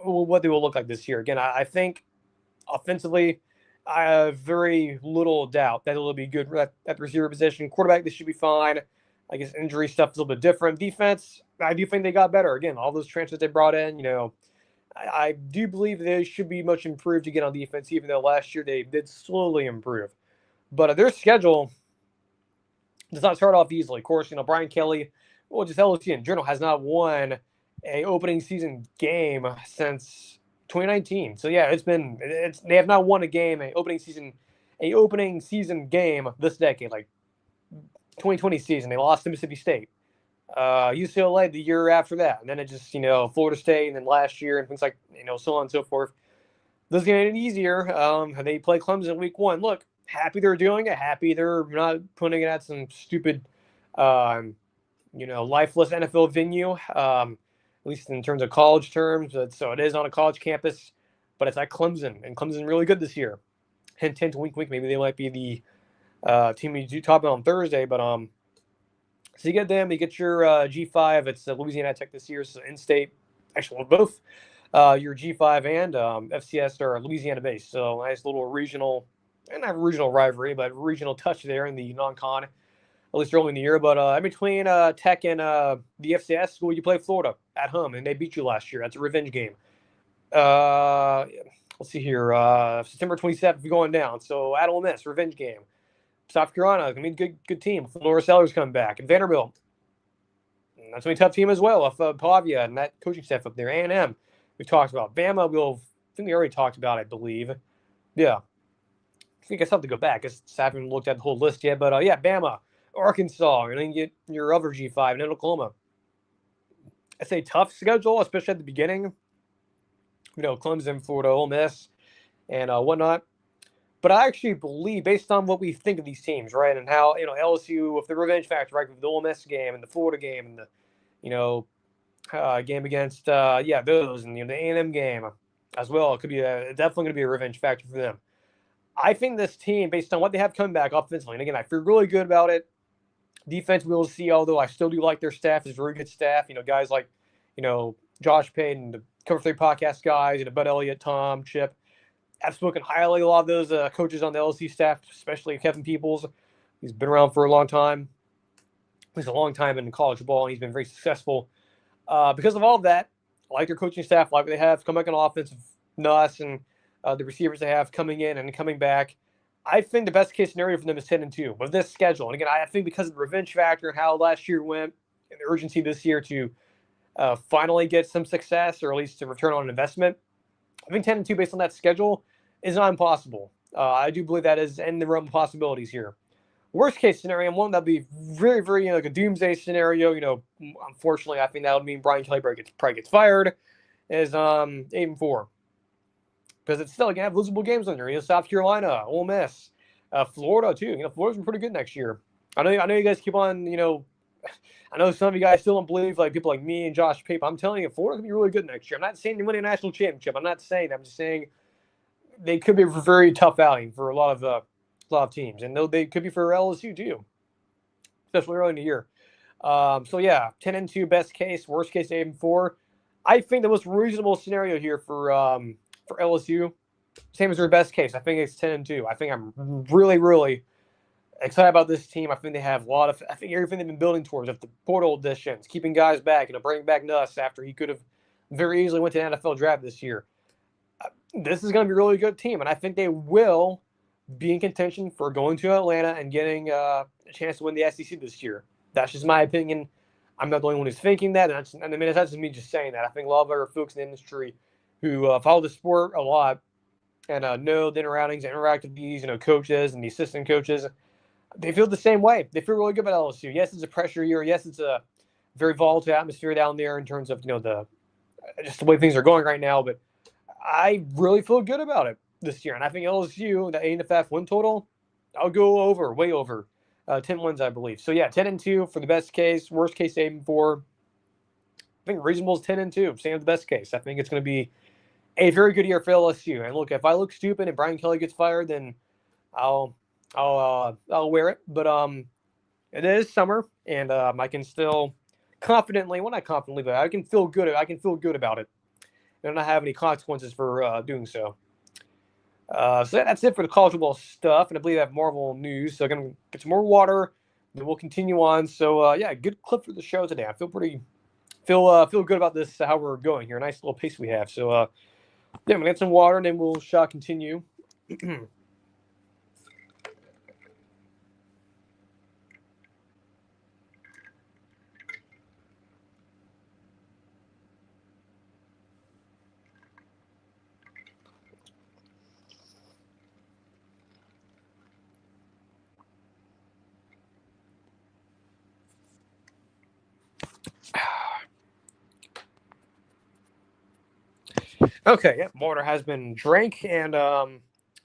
what they will look like this year. Again, I think offensively, I have very little doubt that it'll be good at the receiver position. Quarterback, they should be fine. I guess injury stuff is a little bit different. Defense, I do think they got better. Again, all those transfers they brought in, I do believe they should be much improved again on defense, even though last year they did slowly improve. But their schedule does not start off easily. Of course, Brian Kelly, well, just LSU in general, has not won a opening season game since 2019. So yeah, they have not won a game, an opening season game this decade, like 2020 season. They lost to Mississippi State. UCLA the year after that, and then it just Florida State, and then last year, and things like so on and so forth. This is getting easier. They play Clemson week 1. Look, happy they're doing it. Happy they're not putting it at some stupid, lifeless NFL venue. At least in terms of college terms. So it is on a college campus, but it's at Clemson, and Clemson really good this year. Hint, hint, wink, wink. Maybe they might be the team you do talk about on Thursday, but so you get them, you get your G5. It's Louisiana Tech this year, so in-state. Actually, both your G5 and FCS are Louisiana-based. So nice little regional, and not regional rivalry, but regional touch there in the non-con, at least early in the year. But in between Tech and the FCS school, you play Florida at home, and they beat you last year. That's a revenge game. Let's see here. September 27th, you're going down. So at Ole Miss, revenge game. South Carolina, going to be a good team. Laura Sellers coming back. And Vanderbilt, that's going to be a tough team as well. Off Pavia and that coaching staff up there. A&M, we talked about. Bama, I think we already talked about, I believe. Yeah. I think I still have to go back. I haven't looked at the whole list yet. But, yeah, Bama, Arkansas, and then you get your other G5 and Oklahoma. It's a tough schedule, especially at the beginning. Clemson, Florida, Ole Miss, and whatnot. But I actually believe, based on what we think of these teams, right, and how LSU with the revenge factor, right, with the Ole Miss game and the Florida game and the game against those, and the A&M game as well, it could be definitely going to be a revenge factor for them. I think this team, based on what they have coming back offensively, and again, I feel really good about it. Defense, we'll see. Although I still do like their staff; it's very good staff. Guys like Josh Payton, the Cover 3 podcast guys, Bud Elliott, Tom, Chip. I've spoken highly of a lot of those coaches on the LSU staff, especially Kevin Peoples. He's been around for a long time. He's a long time in college ball, and he's been very successful. Because of all of that, I like their coaching staff, like what they have come back on offense, Nuss and the receivers they have coming in and coming back. I think the best case scenario for them is 10-2 with this schedule. And again, I think because of the revenge factor and how last year went, and the urgency this year to finally get some success, or at least to return on investment, I think 10-2 based on that schedule is not impossible. I do believe that is in the realm of possibilities here. Worst case scenario, one that'd be very, very like a doomsday scenario. Unfortunately, I think that would mean Brian Kelly probably gets fired. Is 8-4 because it's still gonna have losable games on there. South Carolina, Ole Miss, Florida too. Florida's been pretty good next year. I know you guys keep on. I know some of you guys still don't believe, like people like me and Josh Pape. I'm telling you, Florida could be really good next year. I'm not saying they win a national championship. I'm not saying that. I'm just saying they could be a very tough outing for a lot of teams, and they could be for LSU too, especially early in the year. So yeah, 10-2 best case, worst case 8-4. I think the most reasonable scenario here for LSU, same as their best case. I think it's 10-2. I think I'm really, really excited about this team. I think they have I think everything they've been building towards, of the portal additions, keeping guys back, bringing back Nuss after he could have very easily went to the NFL draft this year. This is going to be a really good team, and I think they will be in contention for going to Atlanta and getting a chance to win the SEC this year. That's just my opinion. I'm not the only one who's thinking that. That's just me just saying that. I think a lot of other folks in the industry who follow the sport a lot and know the interact with these coaches and the assistant coaches, they feel the same way. They feel really good about LSU. Yes, it's a pressure year. Yes, it's a very volatile atmosphere down there in terms of the way things are going right now. But I really feel good about it this year, and I think LSU, the 8.5 win total, I'll go way over 10 wins, I believe. So yeah, 10-2 for the best case. Worst case 8-4. I think reasonable is 10-2. Same as the best case. I think it's going to be a very good year for LSU. And look, if I look stupid and Brian Kelly gets fired, then I'll wear it. But it is summer, and I can still confidently, well, not confidently, but I can feel good about it, and not have any consequences for doing so. So that's it for the college football stuff, and I believe I have Marvel news. So I'm gonna get some more water, then we'll continue on. So yeah, good clip for the show today. I feel good about this, how we're going here. Nice little pace we have. So yeah, I'm gonna get some water, and then we'll continue. Okay, yeah, water has been drank, and at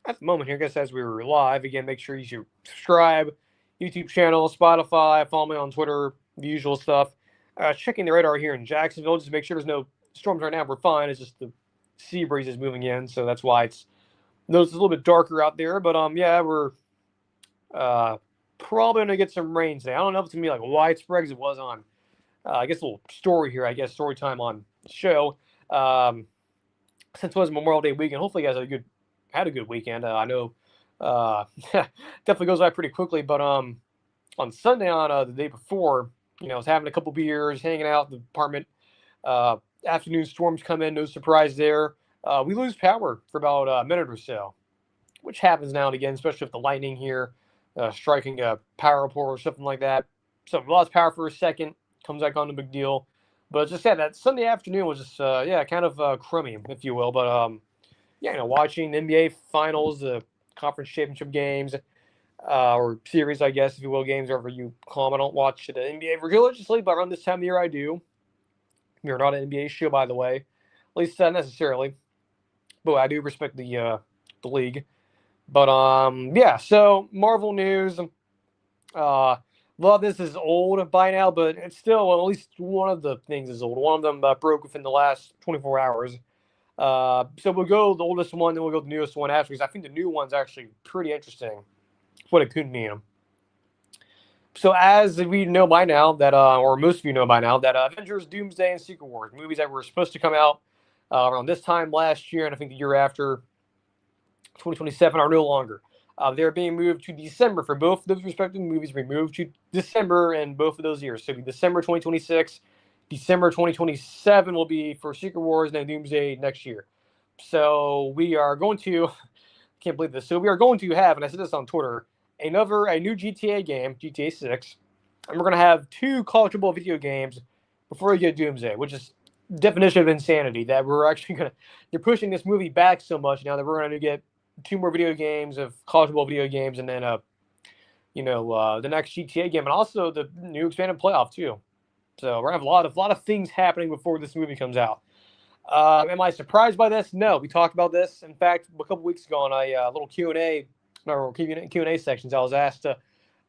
the moment here, I guess as we were live, again, make sure you subscribe, YouTube channel, Spotify, follow me on Twitter, the usual stuff. Checking the radar here in Jacksonville, just to make sure there's no storms right now. We're fine. It's just the sea breeze is moving in, so that's why it's a little bit darker out there. But yeah, we're probably gonna get some rain today. I don't know if it's gonna be like widespread as it was on. I guess a little story here. I guess story time on the show. Since it was Memorial Day weekend, hopefully you guys had a good weekend. I know definitely goes by pretty quickly, but on Sunday, on the day before, I was having a couple beers, hanging out in the apartment. Afternoon storms come in, no surprise there. We lose power for about a minute or so, which happens now and again, especially with the lightning here striking a power pole or something like that. So we lost power for a second, comes back on, no big deal. But just that Sunday afternoon was just kind of crummy, if you will. But watching the NBA finals, the conference championship games, or series, I guess, if you will, games, wherever you call them. I don't watch the NBA religiously, but around this time of year I do. We're not an NBA show, by the way, at least not necessarily. But I do respect the league. But so Marvel news. Well, this is old by now, but it's still, at least one of the things is old. One of them broke within the last 24 hours. So we'll go the oldest one, then we'll go the newest one after, because I think the new one's actually pretty interesting. What it could mean. So as we know by now, that or most of you know by now, that Avengers, Doomsday, and Secret Wars, movies that were supposed to come out around this time last year, and I think the year after, 2027, are no longer. They're being moved to December for both of those respective movies. We moved to December in both of those years. So December 2026, December 2027 will be for Secret Wars, and then Doomsday next year. So we are going to, can't believe this. So we are going to have, and I said this on Twitter, a new GTA game, GTA 6, and we're going to have 2 Call of Duty video games before we get Doomsday, which is definition of insanity. That we're actually they're pushing this movie back so much now that we're going to get 2 more video games of Call of Duty video games, and then the next GTA game, and also the new expanded playoff too. So we're gonna have a lot of things happening before this movie comes out. Am I surprised by this? No, we talked about this. In fact, a couple weeks ago on a little Q&A, or Q&A sections, I was asked,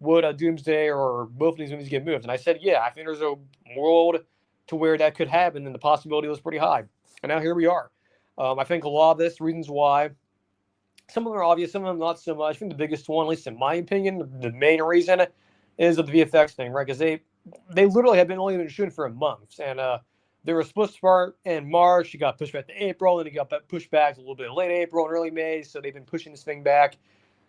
would Doomsday or both of these movies get moved? And I said, yeah, I think there's a world to where that could happen, and the possibility was pretty high. And now here we are. I think a lot of this, reasons why, some of them are obvious, some of them not so much. I think the biggest one, at least in my opinion, the main reason is the VFX thing, right? Because they literally have only been shooting for a month, and they were supposed to start in March. It got pushed back to April, and it got pushed back a little bit late April and early May. So they've been pushing this thing back.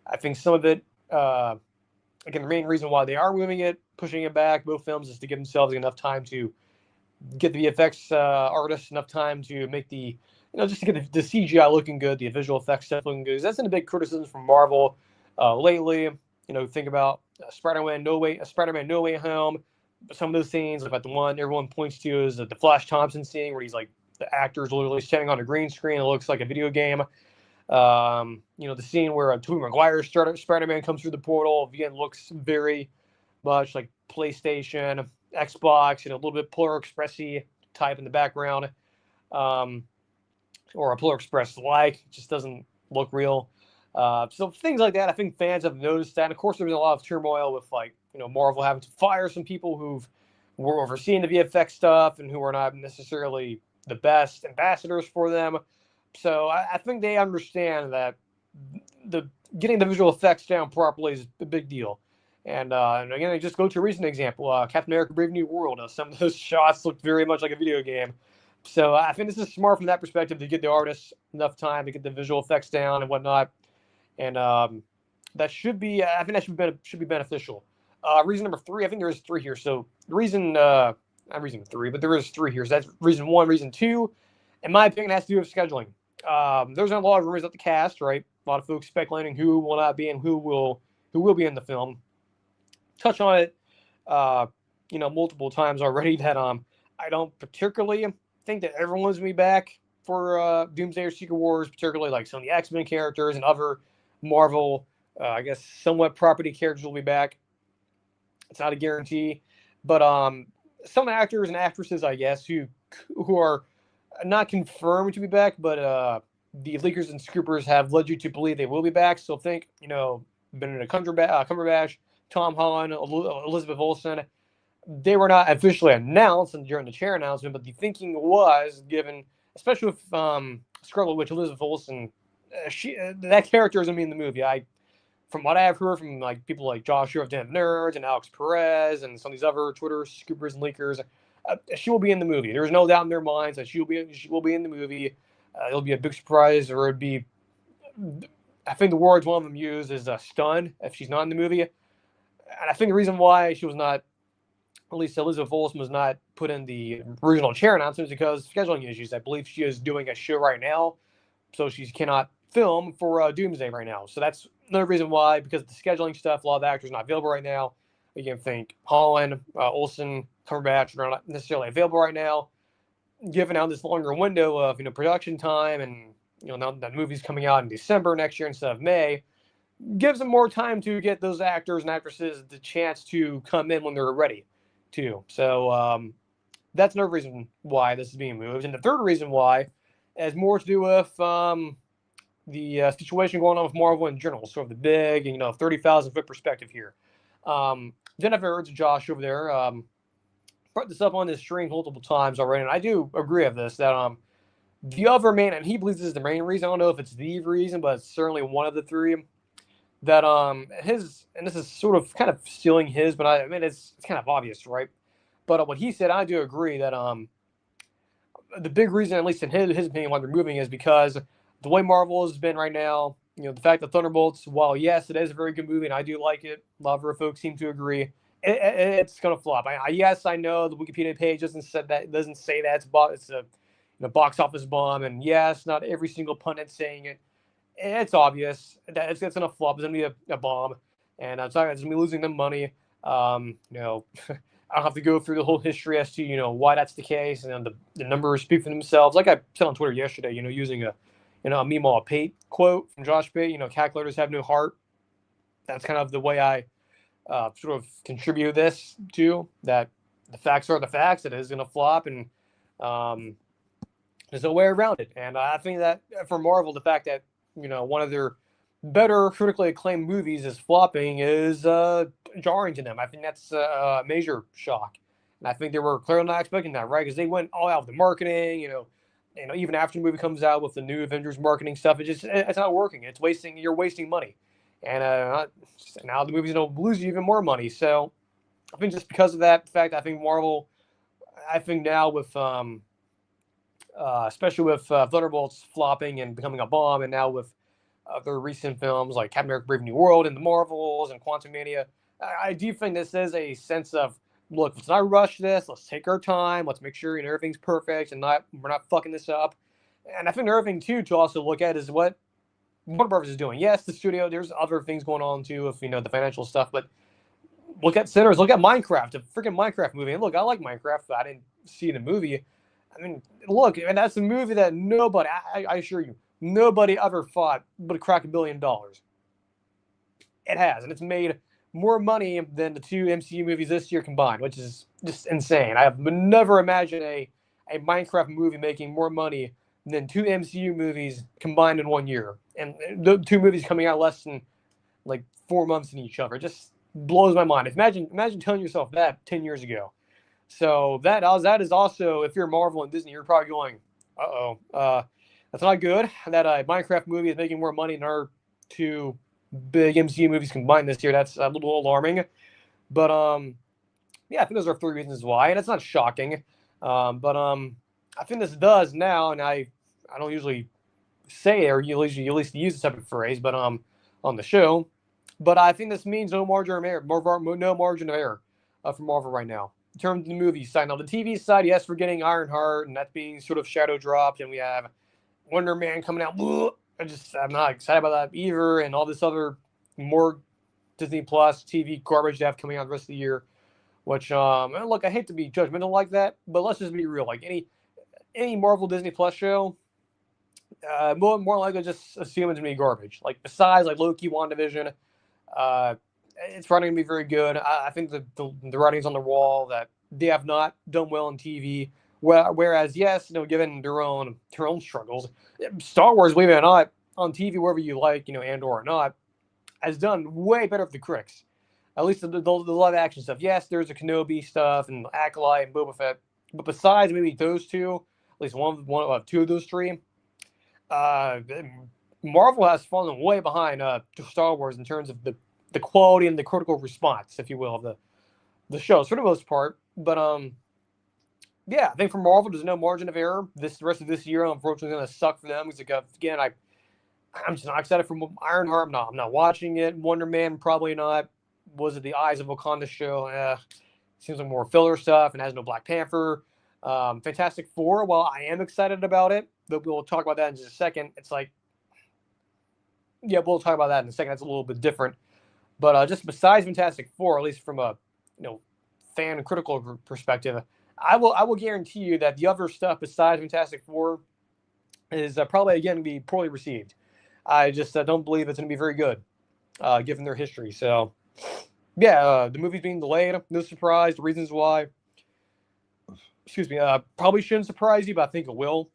I think some of it, again, the main reason why they are moving it, pushing it back, both films, is to give themselves enough time to get the VFX artists enough time to make just to get the CGI looking good, the visual effects stuff looking good. That's been a big criticism from Marvel lately. Think about Spider-Man No Way Home. Some of those scenes, like the one everyone points to, is the Flash Thompson scene where he's like the actor's literally standing on a green screen. It looks like a video game. The scene where Tobey Maguire's Spider-Man comes through the portal again looks very much like PlayStation, Xbox, a little bit Polar Express-y type in the background. Or a Polar Express like, just doesn't look real. So things like that, I think fans have noticed that. And of course, there's been a lot of turmoil with Marvel having to fire some people who were overseeing the VFX stuff and who are not necessarily the best ambassadors for them. So I think they understand that getting the visual effects down properly is a big deal. And again, I just go to a recent example, Captain America: Brave New World. Some of those shots looked very much like a video game. So I think this is smart from that perspective to give the artists enough time to get the visual effects down and whatnot, and that should be beneficial. Reason number 3, I think there is 3 here. So the reason, not reason 3, but there is 3 here. So that's reason 1, reason 2, in my opinion, has to do with scheduling. There's a lot of rumors about the cast, right? A lot of folks speculating who will not be and who will be in the film. Touch on it, multiple times already that I don't particularly think that everyone's going to be back for Doomsday or Secret Wars, particularly like some of the X-Men characters and other Marvel, I guess, somewhat property characters will be back. It's not a guarantee, but some actors and actresses, I guess, who are not confirmed to be back, but the leakers and scoopers have led you to believe they will be back. So think, Benedict Cumberbatch, Tom Holland, Elizabeth Olsen. They were not officially announced during the chair announcement, but the thinking was given, especially with Scarlet Witch, Elizabeth Olsen, that character is going to be in the movie. From what I have heard from people like Joshua of Den of Nerds and Alex Perez and some of these other Twitter scoopers and leakers, she will be in the movie. There is no doubt in their minds that she will be in the movie. It'll be a big surprise, or it'd be. I think the words one of them used is stunned if she's not in the movie, and I think the reason why she was not, at least Elizabeth Olsen was not put in the original chair announcement, is because of scheduling issues. I believe she is doing a show right now, so she cannot film for Doomsday right now. So that's another reason why, because of the scheduling stuff, a lot of actors are not available right now. You can think Holland, Olsen, Cumberbatch are not necessarily available right now. Given out this longer window of production time, and now that movie's coming out in December next year instead of May, gives them more time to get those actors and actresses the chance to come in when they're ready too. So that's another reason why this is being moved. And the third reason why has more to do with the situation going on with Marvel in general, sort of the big 30,000-foot perspective here. Jennifer Ertz and Josh over there brought this up on this stream multiple times already, and I do agree with this, that the other main, and he believes this is the main reason, I don't know if it's the reason, but it's certainly one of the 3, that his, and this is sort of kind of stealing his, but I mean it's kind of obvious, right? But what he said, I do agree that the big reason, at least in his opinion, why they're moving is because the way Marvel has been right now, the fact that Thunderbolts, while yes, it is a very good movie and I do like it, a lot of our folks seem to agree, it's gonna flop. Yes, I know the Wikipedia page doesn't say that it's a box office bomb, and yes, not every single pundit saying it. It's obvious that it's gonna flop. It's gonna be a bomb, and it's gonna be losing them money. I don't have to go through the whole history as to why that's the case, and the numbers speak for themselves. Like I said on Twitter yesterday, using a Meemaw Pate quote from Josh Pate. Calculators have no heart. That's kind of the way I sort of contribute this to that. The facts are the facts. It is going to flop, and there's no way around it. And I think that for Marvel, the fact that one of their better critically acclaimed movies is flopping is jarring to them. I think that's a major shock, and I think they were clearly not expecting that, right? Because they went all out with the marketing, even after the movie comes out with the new Avengers marketing stuff, it's not working. You're wasting money, and now the movie's going to lose you even more money. So I think just because of that fact, I think Marvel, now with especially with Thunderbolts flopping and becoming a bomb, and now with other recent films like Captain America: Brave New World and the Marvels and Quantumania, I do think this is a sense of, look, let's not rush this. Let's take our time. Let's make sure everything's perfect and we're not fucking this up. And I think another thing too to also look at is what Warner Bros. Is doing. Yes, the studio. There's other things going on too, if the financial stuff. But look at Sinners. Look at Minecraft, a freaking Minecraft movie. And look, I like Minecraft, but I didn't see the movie. I mean, look, and that's a movie that nobody, I assure you, nobody ever thought would crack $1 billion. It has, and it's made more money than the 2 MCU movies this year combined, which is just insane. I have never imagined a Minecraft movie making more money than 2 MCU movies combined in 1 year. And the 2 movies coming out less than like 4 months in each other. It just blows my mind. Imagine telling yourself that 10 years ago. So that is also, if you're Marvel and Disney, you're probably going, that's not good. That Minecraft movie is making more money than our 2 big MCU movies combined this year. That's a little alarming. But I think those are 3 reasons why, and it's not shocking. But I think this does now, and I don't usually say it, or you at least use this type of phrase, but on the show. But I think this means no margin of error, for Marvel right now. In terms of the movie side, now the TV side, yes, we're getting Ironheart, and that's being sort of shadow dropped, and we have Wonder Man coming out. I'm not excited about that either, and all this other more Disney Plus TV garbage they have coming out the rest of the year. Which and look, I hate to be judgmental like that, but let's just be real. Like any Marvel Disney Plus show, more likely just assume it's gonna be garbage. Like besides like Loki, WandaVision, it's probably gonna be very good. I think the writing's on the wall that they have not done well on TV. Whereas, yes, given their own struggles, Star Wars, believe it or not, on TV, wherever you like, Andor or not, has done way better for the critics. At least the live action stuff. Yes, there's a Kenobi stuff and Acolyte and Boba Fett, but besides maybe those 2, at least one of 2 of those 3, Marvel has fallen way behind Star Wars in terms of the quality and the critical response, if you will, of the shows for the most part. But I think for Marvel, there's no margin of error. The rest of this year, unfortunately, going to suck for them. Because again, I'm just not excited for Ironheart. I'm not watching it. Wonder Man, probably not. Was it the Eyes of Wakanda show? Seems like more filler stuff and has no Black Panther. Fantastic Four, while I am excited about it, but we'll talk about that in just a second. It's like, we'll talk about that in a second. That's a little bit different. But just besides Fantastic Four, at least from a fan and critical perspective, I will guarantee you that the other stuff besides Fantastic Four is probably again going to be poorly received. I just don't believe it's going to be very good, given their history. So, the movie's being delayed. No surprise. The reasons why, probably shouldn't surprise you, but I think it will.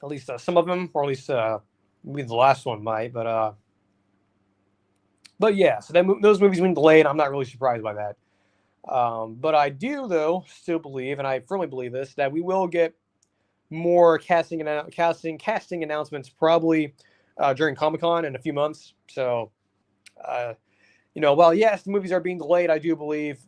At least some of them, or at least maybe the last one might. But so those movies being delayed, I'm not really surprised by that. But I do, though, still believe, and I firmly believe this, that we will get more casting announcements probably during Comic-Con in a few months. So, while yes, the movies are being delayed, I do believe,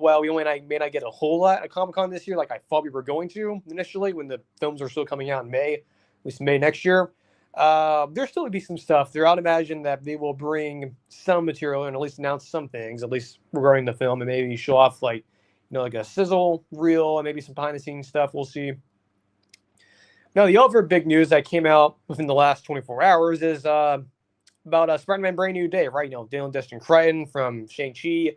we may not get a whole lot at Comic-Con this year like I thought we were going to initially when the films are still coming out in May, at least May next year. There still would be some stuff there. I'd imagine that they will bring some material and at least announce some things, at least regarding the film, and maybe show off like a sizzle reel and maybe some behind the scenes stuff. We'll see. Now, the other big news that came out within the last 24 hours is about Spider-Man Brand New Day, right? Daniel Destin Crichton from Shang-Chi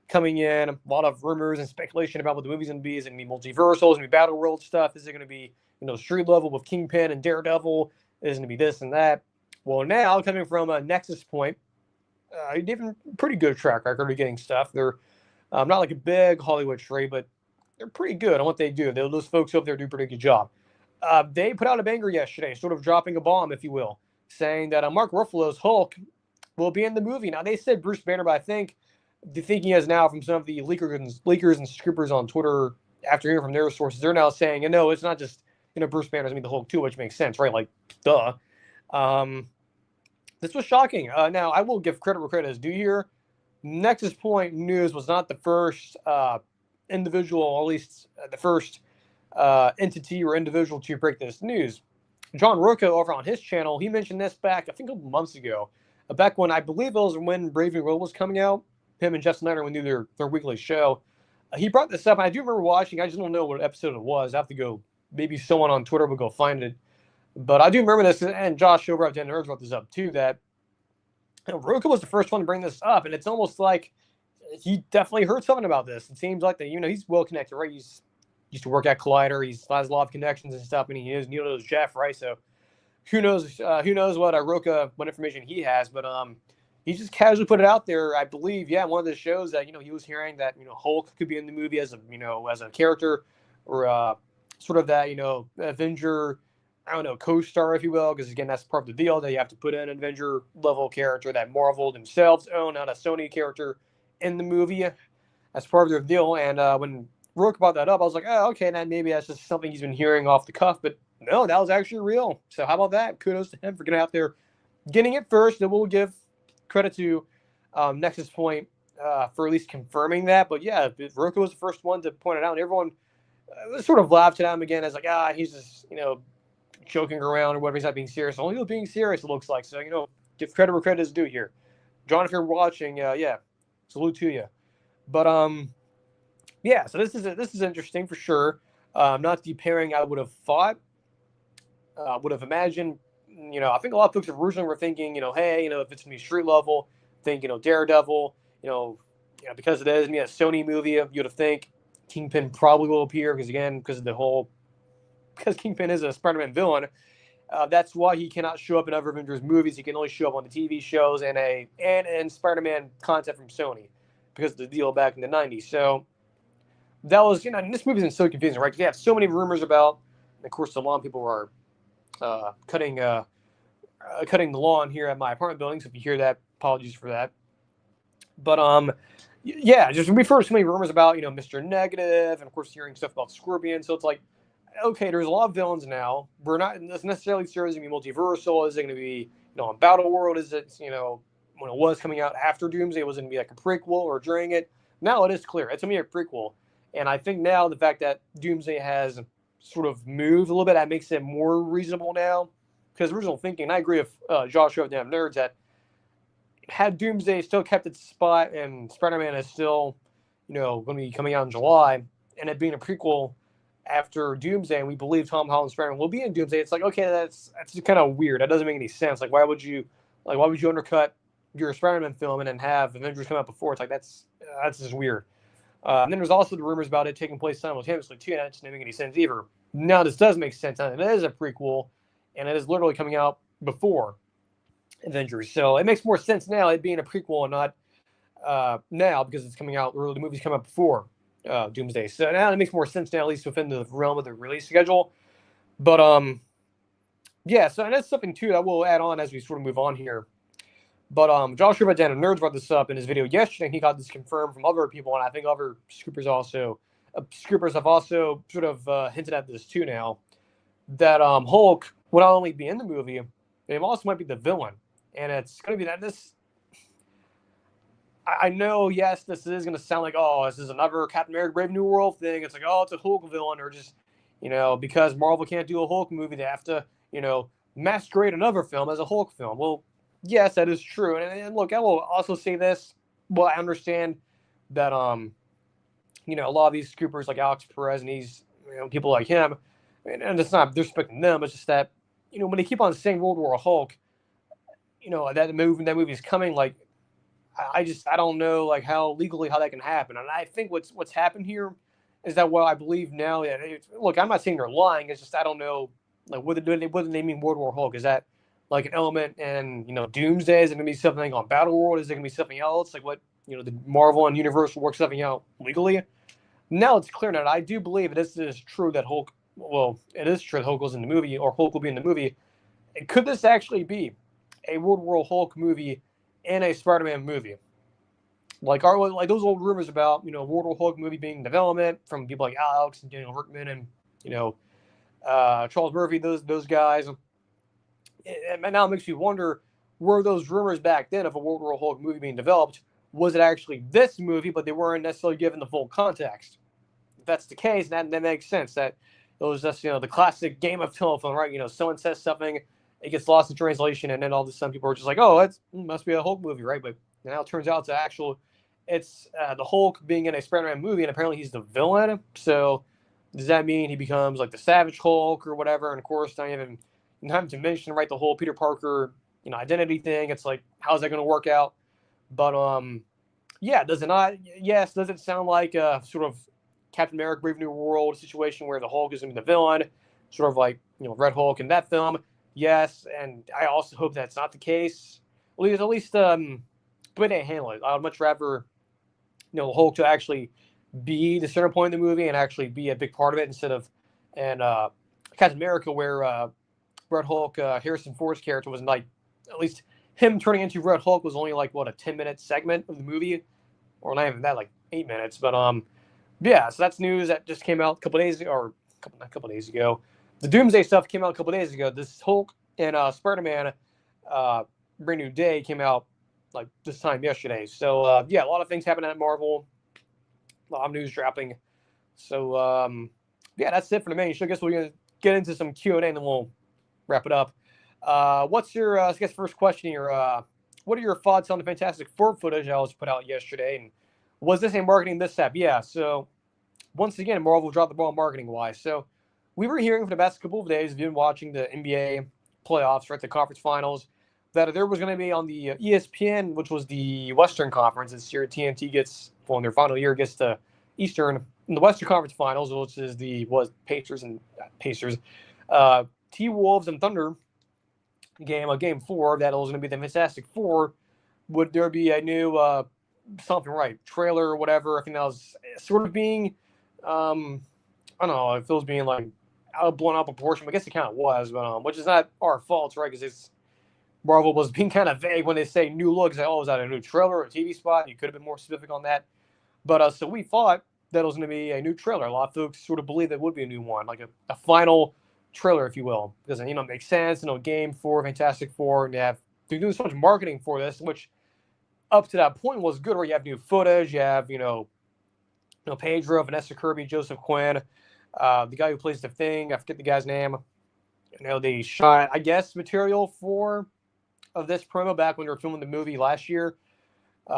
coming in. A lot of rumors and speculation about what the movie's going to be. Is it going to be multiversal? Is it going to be Battle World stuff? Is it going to be street level with Kingpin and Daredevil? Is going to be this and that. Well, now coming from a Nexus Point, They've a pretty good track record of getting stuff. They're not like a big Hollywood trade, but they're pretty good on what they do. Those folks over there do a pretty good job. They put out a banger yesterday, sort of dropping a bomb, if you will, saying that Mark Ruffalo's Hulk will be in the movie. Now, they said Bruce Banner, but I think the thinking is now from some of the leakers and scoopers on Twitter, after hearing from their sources, they're now saying, no, it's not just, Bruce Banner's going to be the Hulk too, which makes sense, right? Like, duh. This was shocking. Now, I will give credit where credit is due here. Nexus Point News was not the first individual, or at least the first entity or individual to break this news. John Rocco over on his channel, he mentioned this back, I think, a couple months ago. Back when, I believe it was when Brave New World was coming out. Him and Jeff Snyder, when they do their weekly show. He brought this up, and I do remember watching. I just don't know what episode it was. I have to go, maybe someone on Twitter will go find it. But I do remember this, and Josh over at Dan Nerds brought this up too, that Rocco was the first one to bring this up, and it's almost like he definitely heard something about this. It seems like that, he's well connected, right? He's used to work at Collider. He has a lot of connections and stuff, and he knows Jeff, right? So who knows what Rocco, what information he has, but he just casually put it out there. I believe, one of the shows that he was hearing that Hulk could be in the movie as a character, or sort of that Avenger, I don't know, co-star, if you will, because again, that's part of the deal, that you have to put in an Avenger level character that Marvel themselves own, not a Sony character in the movie. That's part of their deal. And when Rourke brought that up, I was like, oh, okay, then maybe that's just something he's been hearing off the cuff. But no, that was actually real. So how about that? Kudos to him for getting out there, getting it first. And we'll give credit to Nexus Point for at least confirming that. But yeah, Rourke was the first one to point it out. And everyone sort of laughed at him again as like, he's just, joking around or whatever. He's not being serious. Only being serious, it looks like. So, give credit where credit is due here. John, if you're watching, salute to you. But so this is interesting for sure. Not the pairing I would have thought, would have imagined. I think a lot of folks originally were thinking, hey, if it's gonna be street level, think, Daredevil, because it is a Sony movie, you would have think Kingpin probably will appear because Kingpin is a Spider-Man villain. That's why he cannot show up in other Avengers movies. He can only show up on the TV shows and Spider-Man content from Sony because of the deal back in the 90s. So that was, and this movie is so confusing, right? Because you have so many rumors about, and of course, a lot of people are cutting the lawn here at my apartment building. So if you hear that, apologies for that. But just we've heard so many rumors about, Mr. Negative, and of course, hearing stuff about Scorpion. So it's like, okay, there's a lot of villains now. We're not necessarily sure is it going to be multiversal. Is it going to be, on Battle World? Is it, when it was coming out after Doomsday, was it going to be like a prequel or during it? Now it is clear. It's going to be a prequel. And I think now the fact that Doomsday has sort of moved a little bit, that makes it more reasonable now. Because original thinking, and I agree with Josh of Damn Nerds, that had Doomsday still kept its spot and Spider-Man is still, going to be coming out in July, and it being a prequel after Doomsday, and we believe Tom Holland's Spider-Man will be in Doomsday, it's like, okay, that's kind of weird. That doesn't make any sense. Like, why would you undercut your Spider-Man film and then have Avengers come out before? It's like, that's just weird. And then there's also the rumors about it taking place simultaneously too, and that doesn't make any sense either. Now this does make sense, and it is a prequel, and it is literally coming out before Avengers. So it makes more sense now, it being a prequel and not now, because it's coming out, or the movie's coming out before Doomsday. So now it makes more sense now, at least within the realm of the release schedule. But so and that's something too that we'll add on as we sort of move on here. But Josh Rivett Dan of Nerds brought this up in his video yesterday, and he got this confirmed from other people, and I think other scoopers have also sort of hinted at this too now, that Hulk will not only be in the movie, but he also might be the villain. And it's going to be that this, I know, yes, this is going to sound like, this is another Captain America Brave New World thing. It's like, it's a Hulk villain, or just, because Marvel can't do a Hulk movie, they have to, masquerade another film as a Hulk film. Well, yes, that is true. And look, I will also say this. Well, I understand that, a lot of these scoopers like Alex Perez and these, people like him, and it's not disrespecting them, it's just that, when they keep on saying World War Hulk, that movie is coming, like, I don't know, like, how that can happen. And I think what's happened here is that, I believe now that look, I'm not saying they're lying. It's just I don't know, like, what do they mean World War Hulk? Is that like an element in, Doomsday? Is it going to be something on Battle World? Is it going to be something else? Like what, the Marvel and Universal work something out legally? Now it's clear that I do believe it is true that Hulk, well, it is true that Hulk was in the movie, or Hulk will be in the movie. And could this actually be a World War Hulk movie and a Spider-Man movie? Like those old rumors about, World War Hulk movie being in development from people like Alex and Daniel Rickman and, Charles Murphy, those guys. And now it makes me wonder, were those rumors back then of a World War Hulk movie being developed? Was it actually this movie, but they weren't necessarily given the full context? If that's the case, that makes sense. That it was just, the classic game of telephone, right? Someone says something, it gets lost in translation, and then all of a sudden people are just like, oh, it must be a Hulk movie, right? But now it turns out it's the Hulk being in a Spider-Man movie, and apparently he's the villain. So does that mean he becomes like the Savage Hulk or whatever? And of course, not even having to mention, right, the whole Peter Parker, identity thing. It's like, how's that going to work out? But yeah, does it not? Yes, does it sound like a sort of Captain America: Brave New World situation where the Hulk is going to be the villain, sort of like Red Hulk in that film? Yes, and I also hope that's not the case. At least the way they handle it. I'd much rather Hulk to actually be the center point of the movie and actually be a big part of it instead of Captain America where Red Hulk, Harrison Ford's character was like, at least him turning into Red Hulk was only like what, a 10-minute segment of the movie, or not even that, like 8 minutes. But yeah, so that's news that just came out a couple days ago, or not a couple days ago. The Doomsday stuff came out a couple days ago. This Hulk and Spider-Man Brand New Day came out like this time yesterday. So yeah, a lot of things happening at Marvel, a lot of news dropping. So yeah, that's it for the main show. I guess we're gonna get into some Q&A and then we'll wrap it up. What's your, I guess, first question here? What are your thoughts on the Fantastic Four footage that was put out yesterday? And was this a marketing mishap? Yeah. So once again, Marvel dropped the ball marketing wise. So we were hearing for the past couple of days, if you've been watching the NBA playoffs, right, the conference finals, that there was going to be on the ESPN, which was the Western Conference this year. TNT gets, well, in their final year, gets the Eastern, in the Western Conference Finals, which is the Pacers, T-Wolves and Thunder game 4. That was going to be the Fantastic Four. Would there be a new something, right, trailer or whatever? I think that was sort of being, I don't know if it was being like blown out of proportion. But I guess it kind of was, but which is not our fault, right? Because it's Marvel was being kind of vague when they say new looks. Like, oh, is that a new trailer or a TV spot? You could have been more specific on that. But so we thought that it was going to be a new trailer. A lot of folks sort of believe it would be a new one, like a final trailer, if you will, because it makes sense. Game 4, Fantastic Four, and they're doing so much marketing for this, which up to that point was good. Where you have new footage, you have Pedro, Vanessa Kirby, Joseph Quinn, the guy who plays the Thing. I forget the guy's name. They shot, I guess, material of this promo back when they were filming the movie last year,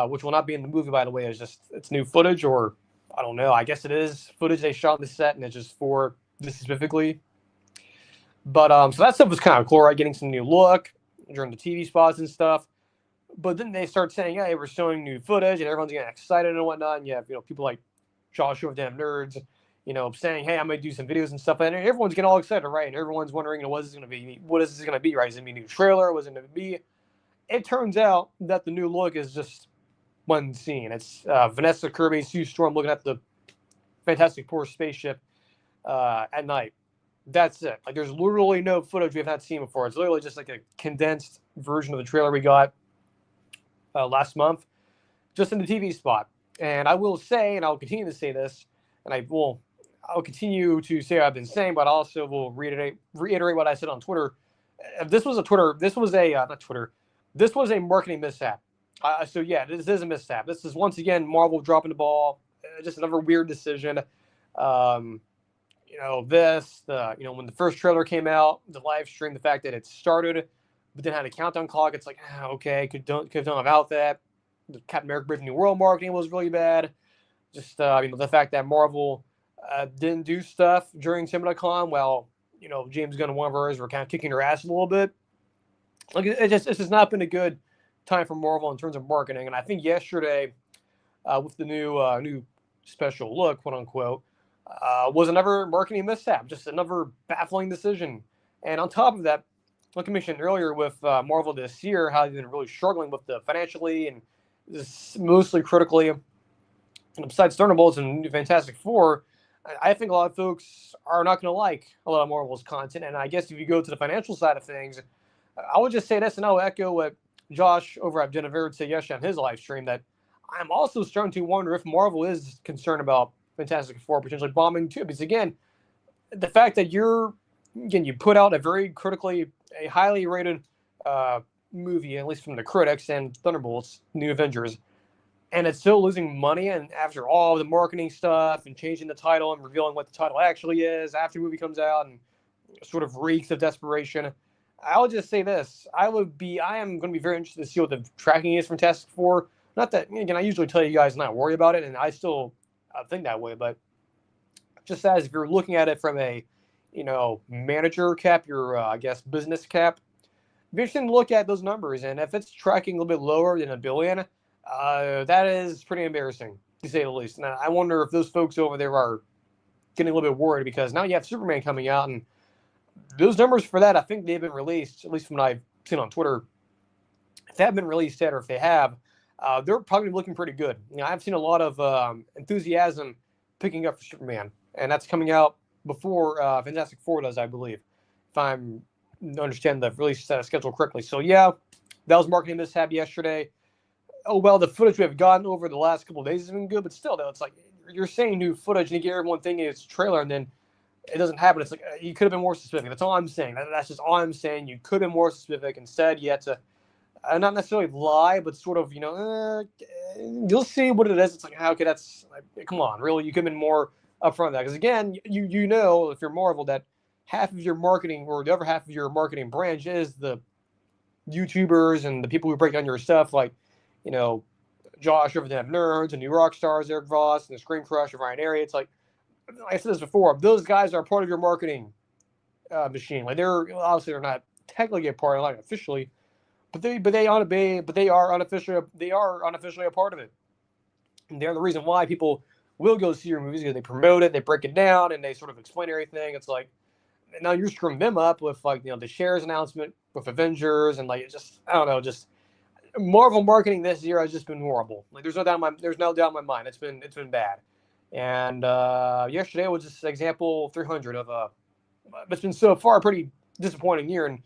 which will not be in the movie, by the way. It's new footage, or I don't know. I guess it is footage they shot on the set, and it's just for this specifically. But so that stuff was kind of cool, right? Getting some new look during the TV spots and stuff. But then they start saying, hey, we're showing new footage, and everyone's getting excited and whatnot. And you have people like Joshua Damn Nerds, saying, hey, I'm going to do some videos and stuff. And everyone's getting all excited, right? And everyone's wondering, what is this going to be? What is this going to be, right? Is it going to be a new trailer? What is it going to be? It turns out that the new look is just one scene. It's Vanessa Kirby, Sue Storm looking at the Fantastic Four spaceship at night. That's it. Like, there's literally no footage we have not seen before. It's literally just like a condensed version of the trailer we got last month, just in the TV spot. And I will say, and I'll continue to say this, and I'll continue to say what I've been saying, but I also will reiterate what I said on Twitter. If this was this was a marketing mishap. So yeah, this is a mishap. This is once again Marvel dropping the ball. Just another weird decision. When the first trailer came out, the live stream, the fact that it started, but then had a countdown clock, it's like, okay, could have done without that. The Captain America: Brave New World marketing was really bad. Just the fact that Marvel didn't do stuff during CinemaCon, while James Gunn and Warner Bros. Were kind of kicking their ass a little bit. Like it's just not been a good time for Marvel in terms of marketing. And I think yesterday, with the new special look, quote unquote, was another marketing mishap, just another baffling decision. And on top of that, like I mentioned earlier with Marvel this year, how they've been really struggling with the financially and mostly critically. And besides Thunderbolts and Fantastic Four, I think a lot of folks are not going to like a lot of Marvel's content. And I guess if you go to the financial side of things, I would just say this, and I'll echo what Josh over at Jennifer said yesterday on his live stream, that I'm also starting to wonder if Marvel is concerned about Fantastic Four potentially bombing too. Because again, the fact that you put out a highly rated movie, at least from the critics, and Thunderbolts, New Avengers, and it's still losing money. And after all the marketing stuff and changing the title and revealing what the title actually is after the movie comes out and sort of reeks of desperation, I'll just say this: I am going to be very interested to see what the tracking is from Fantastic Four. Not that, again, I usually tell you guys not worry about it, and I still think that way, but just as if you're looking at it from a, manager cap, your I guess business cap, be interesting to look at those numbers, and if it's tracking a little bit lower than $1 billion, that is pretty embarrassing to say the least. And I wonder if those folks over there are getting a little bit worried, because now you have Superman coming out, and those numbers for that, I think they've been released, at least from what I've seen on Twitter. If they haven't been released yet, or if they have, they're probably looking pretty good. I've seen a lot of enthusiasm picking up for Superman, and that's coming out before Fantastic Four does, I believe, if I'm understand the release schedule correctly. So yeah, that was marketing mishap yesterday. Oh well, the footage we have gotten over the last couple of days has been good, but still, though, it's like you're saying new footage and you get everyone thinking it's a trailer, and then it doesn't happen. It's like you could have been more specific. That's all I'm saying. That's just all I'm saying. You could have been more specific. Instead, you had to not necessarily lie, but sort of, you'll see what it is. It's like, okay, that's come on, really, you could have been more upfront of that, because again, you know, if you're Marvel, that half of your marketing, or the other half of your marketing branch, is the YouTubers and the people who break down your stuff, like, Josh over the Nerds and New Rock Stars, Eric Voss, and the Screen Crush of Ryan Area. It's like I said this before, those guys are part of your marketing machine. Like, they're not technically a part, like officially, but they are unofficially a part of it. And they're the reason why people will go see your movies, because they promote it, they break it down, and they sort of explain everything. It's like, now you're screwing them up with, like, the shares announcement with Avengers, and like, it just, I don't know, just Marvel marketing this year has just been horrible. Like, there's no doubt in my mind. It's been bad. And yesterday was just example 300 of it's been so far a pretty disappointing year. And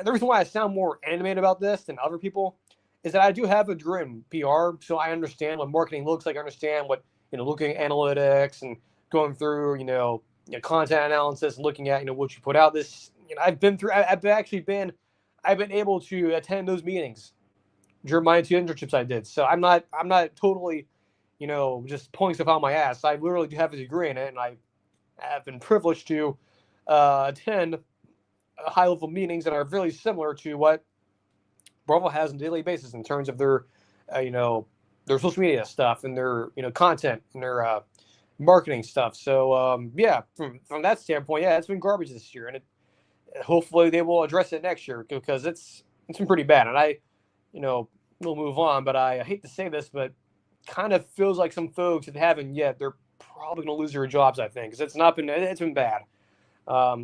the reason why I sound more animated about this than other people is that I do have a degree in PR, so I understand what marketing looks like. I understand what, looking at analytics and going through, content analysis, and looking at, what you put out. I've been able to attend those meetings during my 2 internships I did. So I'm not totally, just pulling stuff out of my ass. I literally do have a degree in it, and I have been privileged to attend high-level meetings that are very similar to what Marvel has on a daily basis in terms of their, their social media stuff and their, content and their marketing stuff. So, yeah, from that standpoint, yeah, it's been garbage this year, and hopefully they will address it next year, because it's been pretty bad. And we'll move on, but I hate to say this, but kind of feels like some folks that haven't yet, they're probably going to lose their jobs, I think, because it's been bad.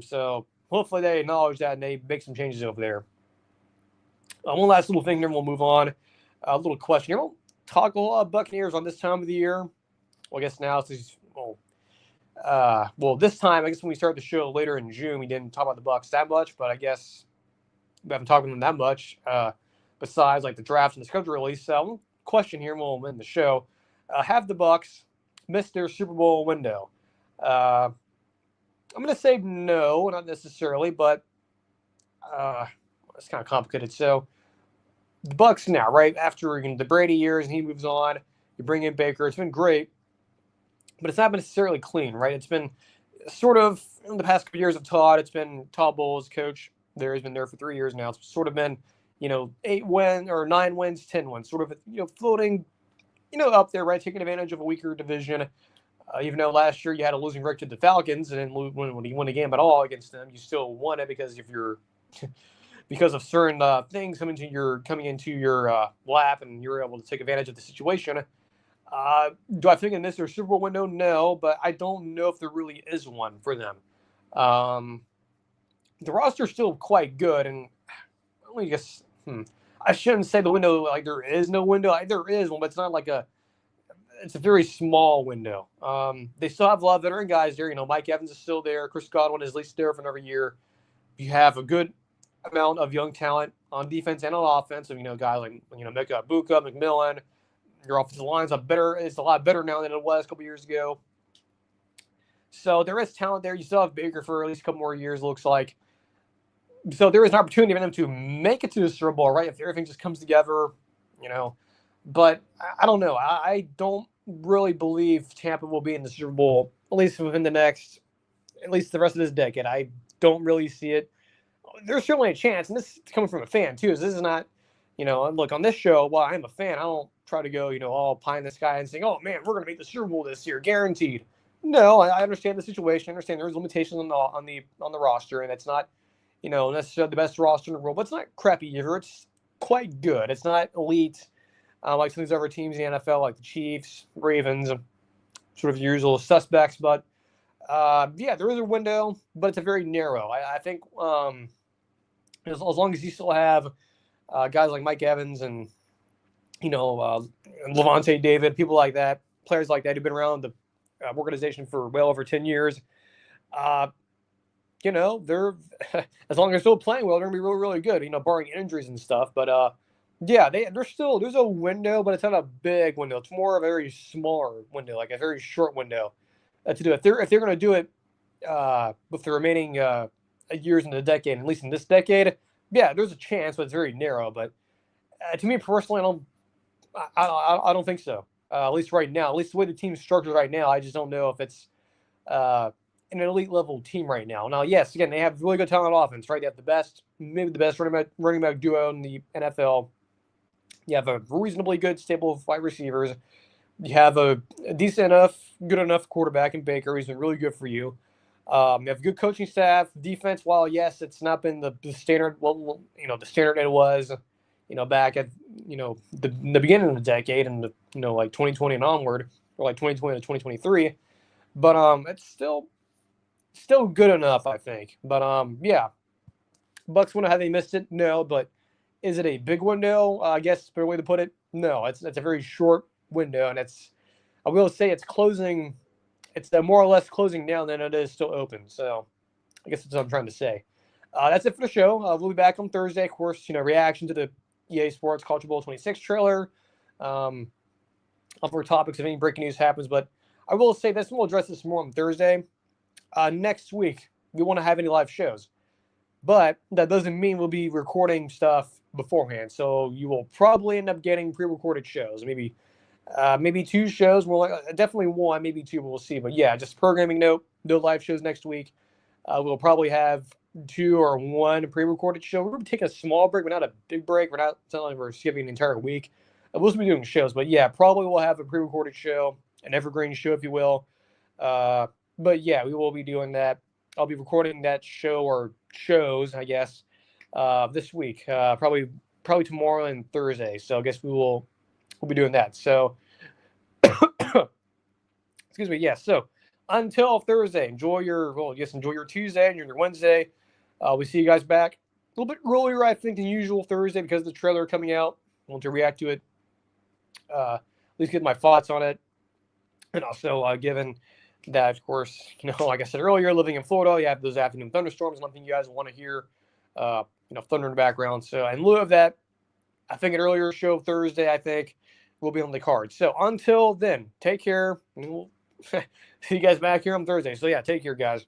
So hopefully they acknowledge that and they make some changes over there. One last little thing, then we'll move on. A little question. You don't talk a lot of Buccaneers on this time of the year. Well, I guess now this time, I guess when we started the show later in June, we didn't talk about the Bucs that much, but I guess we haven't talked about them that much, besides like the draft and the schedule release. So question here, and we'll end the show. Have the Bucs missed their Super Bowl window? I'm going to say no, not necessarily, but it's kind of complicated. So the Bucs now, right after the Brady years, and he moves on, you bring in Baker. It's been great, but it's not been necessarily clean, right? It's been sort of, in the past couple of years of Todd, it's been Todd Bowles, coach. There, he's been there for 3 years now. It's sort of been 8 wins or 9 wins, 10 wins, sort of floating, up there, right? Taking advantage of a weaker division. Even though last year you had a losing record to the Falcons, and when you won a game at all against them, you still won it because because of certain things coming into your lap, and you're able to take advantage of the situation. Do I think in this their Super Bowl window? No, but I don't know if there really is one for them. The roster's still quite good, and me guess. I shouldn't say the window like there is no window. There is one, but it's not like it's a very small window. They still have a lot of veteran guys there. Mike Evans is still there. Chris Godwin is at least there for another year. You have a good amount of young talent on defense and on offense. So, guys like, Mika Ibuka, McMillan. Your offensive line's it's a lot better now than it was a couple years ago. So there is talent there. You still have Baker for at least a couple more years, looks like. So there is an opportunity for them to make it to the Super Bowl, right? If everything just comes together, But I don't know. I don't really believe Tampa will be in the Super Bowl, at least within the rest of this decade. I don't really see it. There's certainly a chance, and this is coming from a fan too. So this is not, look, on this show, while I'm a fan, I don't try to go, all pie in the sky and saying, oh man, we're going to make the Super Bowl this year, guaranteed. No, I understand the situation. I understand there's limitations on the roster, and it's not, necessarily the best roster in the world, but it's not crappy either. It's quite good. It's not elite like some of these other teams in the NFL, like the Chiefs, Ravens, sort of usual suspects. But there is a window, but it's a very narrow. I think as long as you still have guys like Mike Evans and Levante David, people like that, players like that who've been around the organization for well over 10 years. They're as long as they're still playing well, they're gonna be really, really good. Barring injuries and stuff. But there's a window, but it's not a big window. It's more of a very smaller window, like a very short window to do it. If they're gonna do it with the remaining years in the decade, at least in this decade, there's a chance, but it's very narrow. But to me personally, I don't think so. At least right now, at least the way the team's structured right now, I just don't know if it's an elite level team right now. Now, yes, again, they have really good talent on offense, right? They have maybe the best running back duo in the NFL. You have a reasonably good stable of wide receivers. You have a good enough quarterback in Baker. He's been really good for you. You have a good coaching staff. Defense, while yes, it's not been the standard. Well, the standard it was, back at the beginning of the decade and like 2020 and onward, or like 2020 to 2023. But it's still good enough, I think. But Bucks wonder how they missed it. No, but is it a big window? I guess a better way to put it. No, it's a very short window, and I will say it's closing. It's more or less closing now than it is still open. So I guess that's what I'm trying to say. That's it for the show. We'll be back on Thursday, of course. Reaction to the EA Sports Culture Bowl 26 trailer. Other topics if any breaking news happens, but I will say this, and we'll address this more on Thursday. Next week, we won't have any live shows, but that doesn't mean we'll be recording stuff beforehand. So you will probably end up getting pre-recorded shows, maybe 2 shows. Definitely 1, maybe 2, but we'll see. But yeah, just programming note, no live shows next week. We'll probably have 2 or 1 pre-recorded show. We're going to take a small break, but not a big break. It's not like we're skipping the entire week. We'll still be doing shows, but yeah, probably we'll have a pre-recorded show, an evergreen show, if you will. But yeah, we will be doing that. I'll be recording that show or shows, I guess, this week. Probably tomorrow and Thursday. So I guess we'll be doing that. So excuse me. Yeah. So until Thursday, enjoy your Tuesday and your Wednesday. We see you guys back a little bit earlier, I think, than usual Thursday because of the trailer coming out. I want to react to it. At least get my thoughts on it. And also, given that, of course, like I said earlier, living in Florida, you have those afternoon thunderstorms. And I think you guys want to hear, thunder in the background. So in lieu of that, I think an earlier show Thursday, I think, will be on the card. So until then, take care. And we'll see you guys back here on Thursday. So yeah, take care, guys.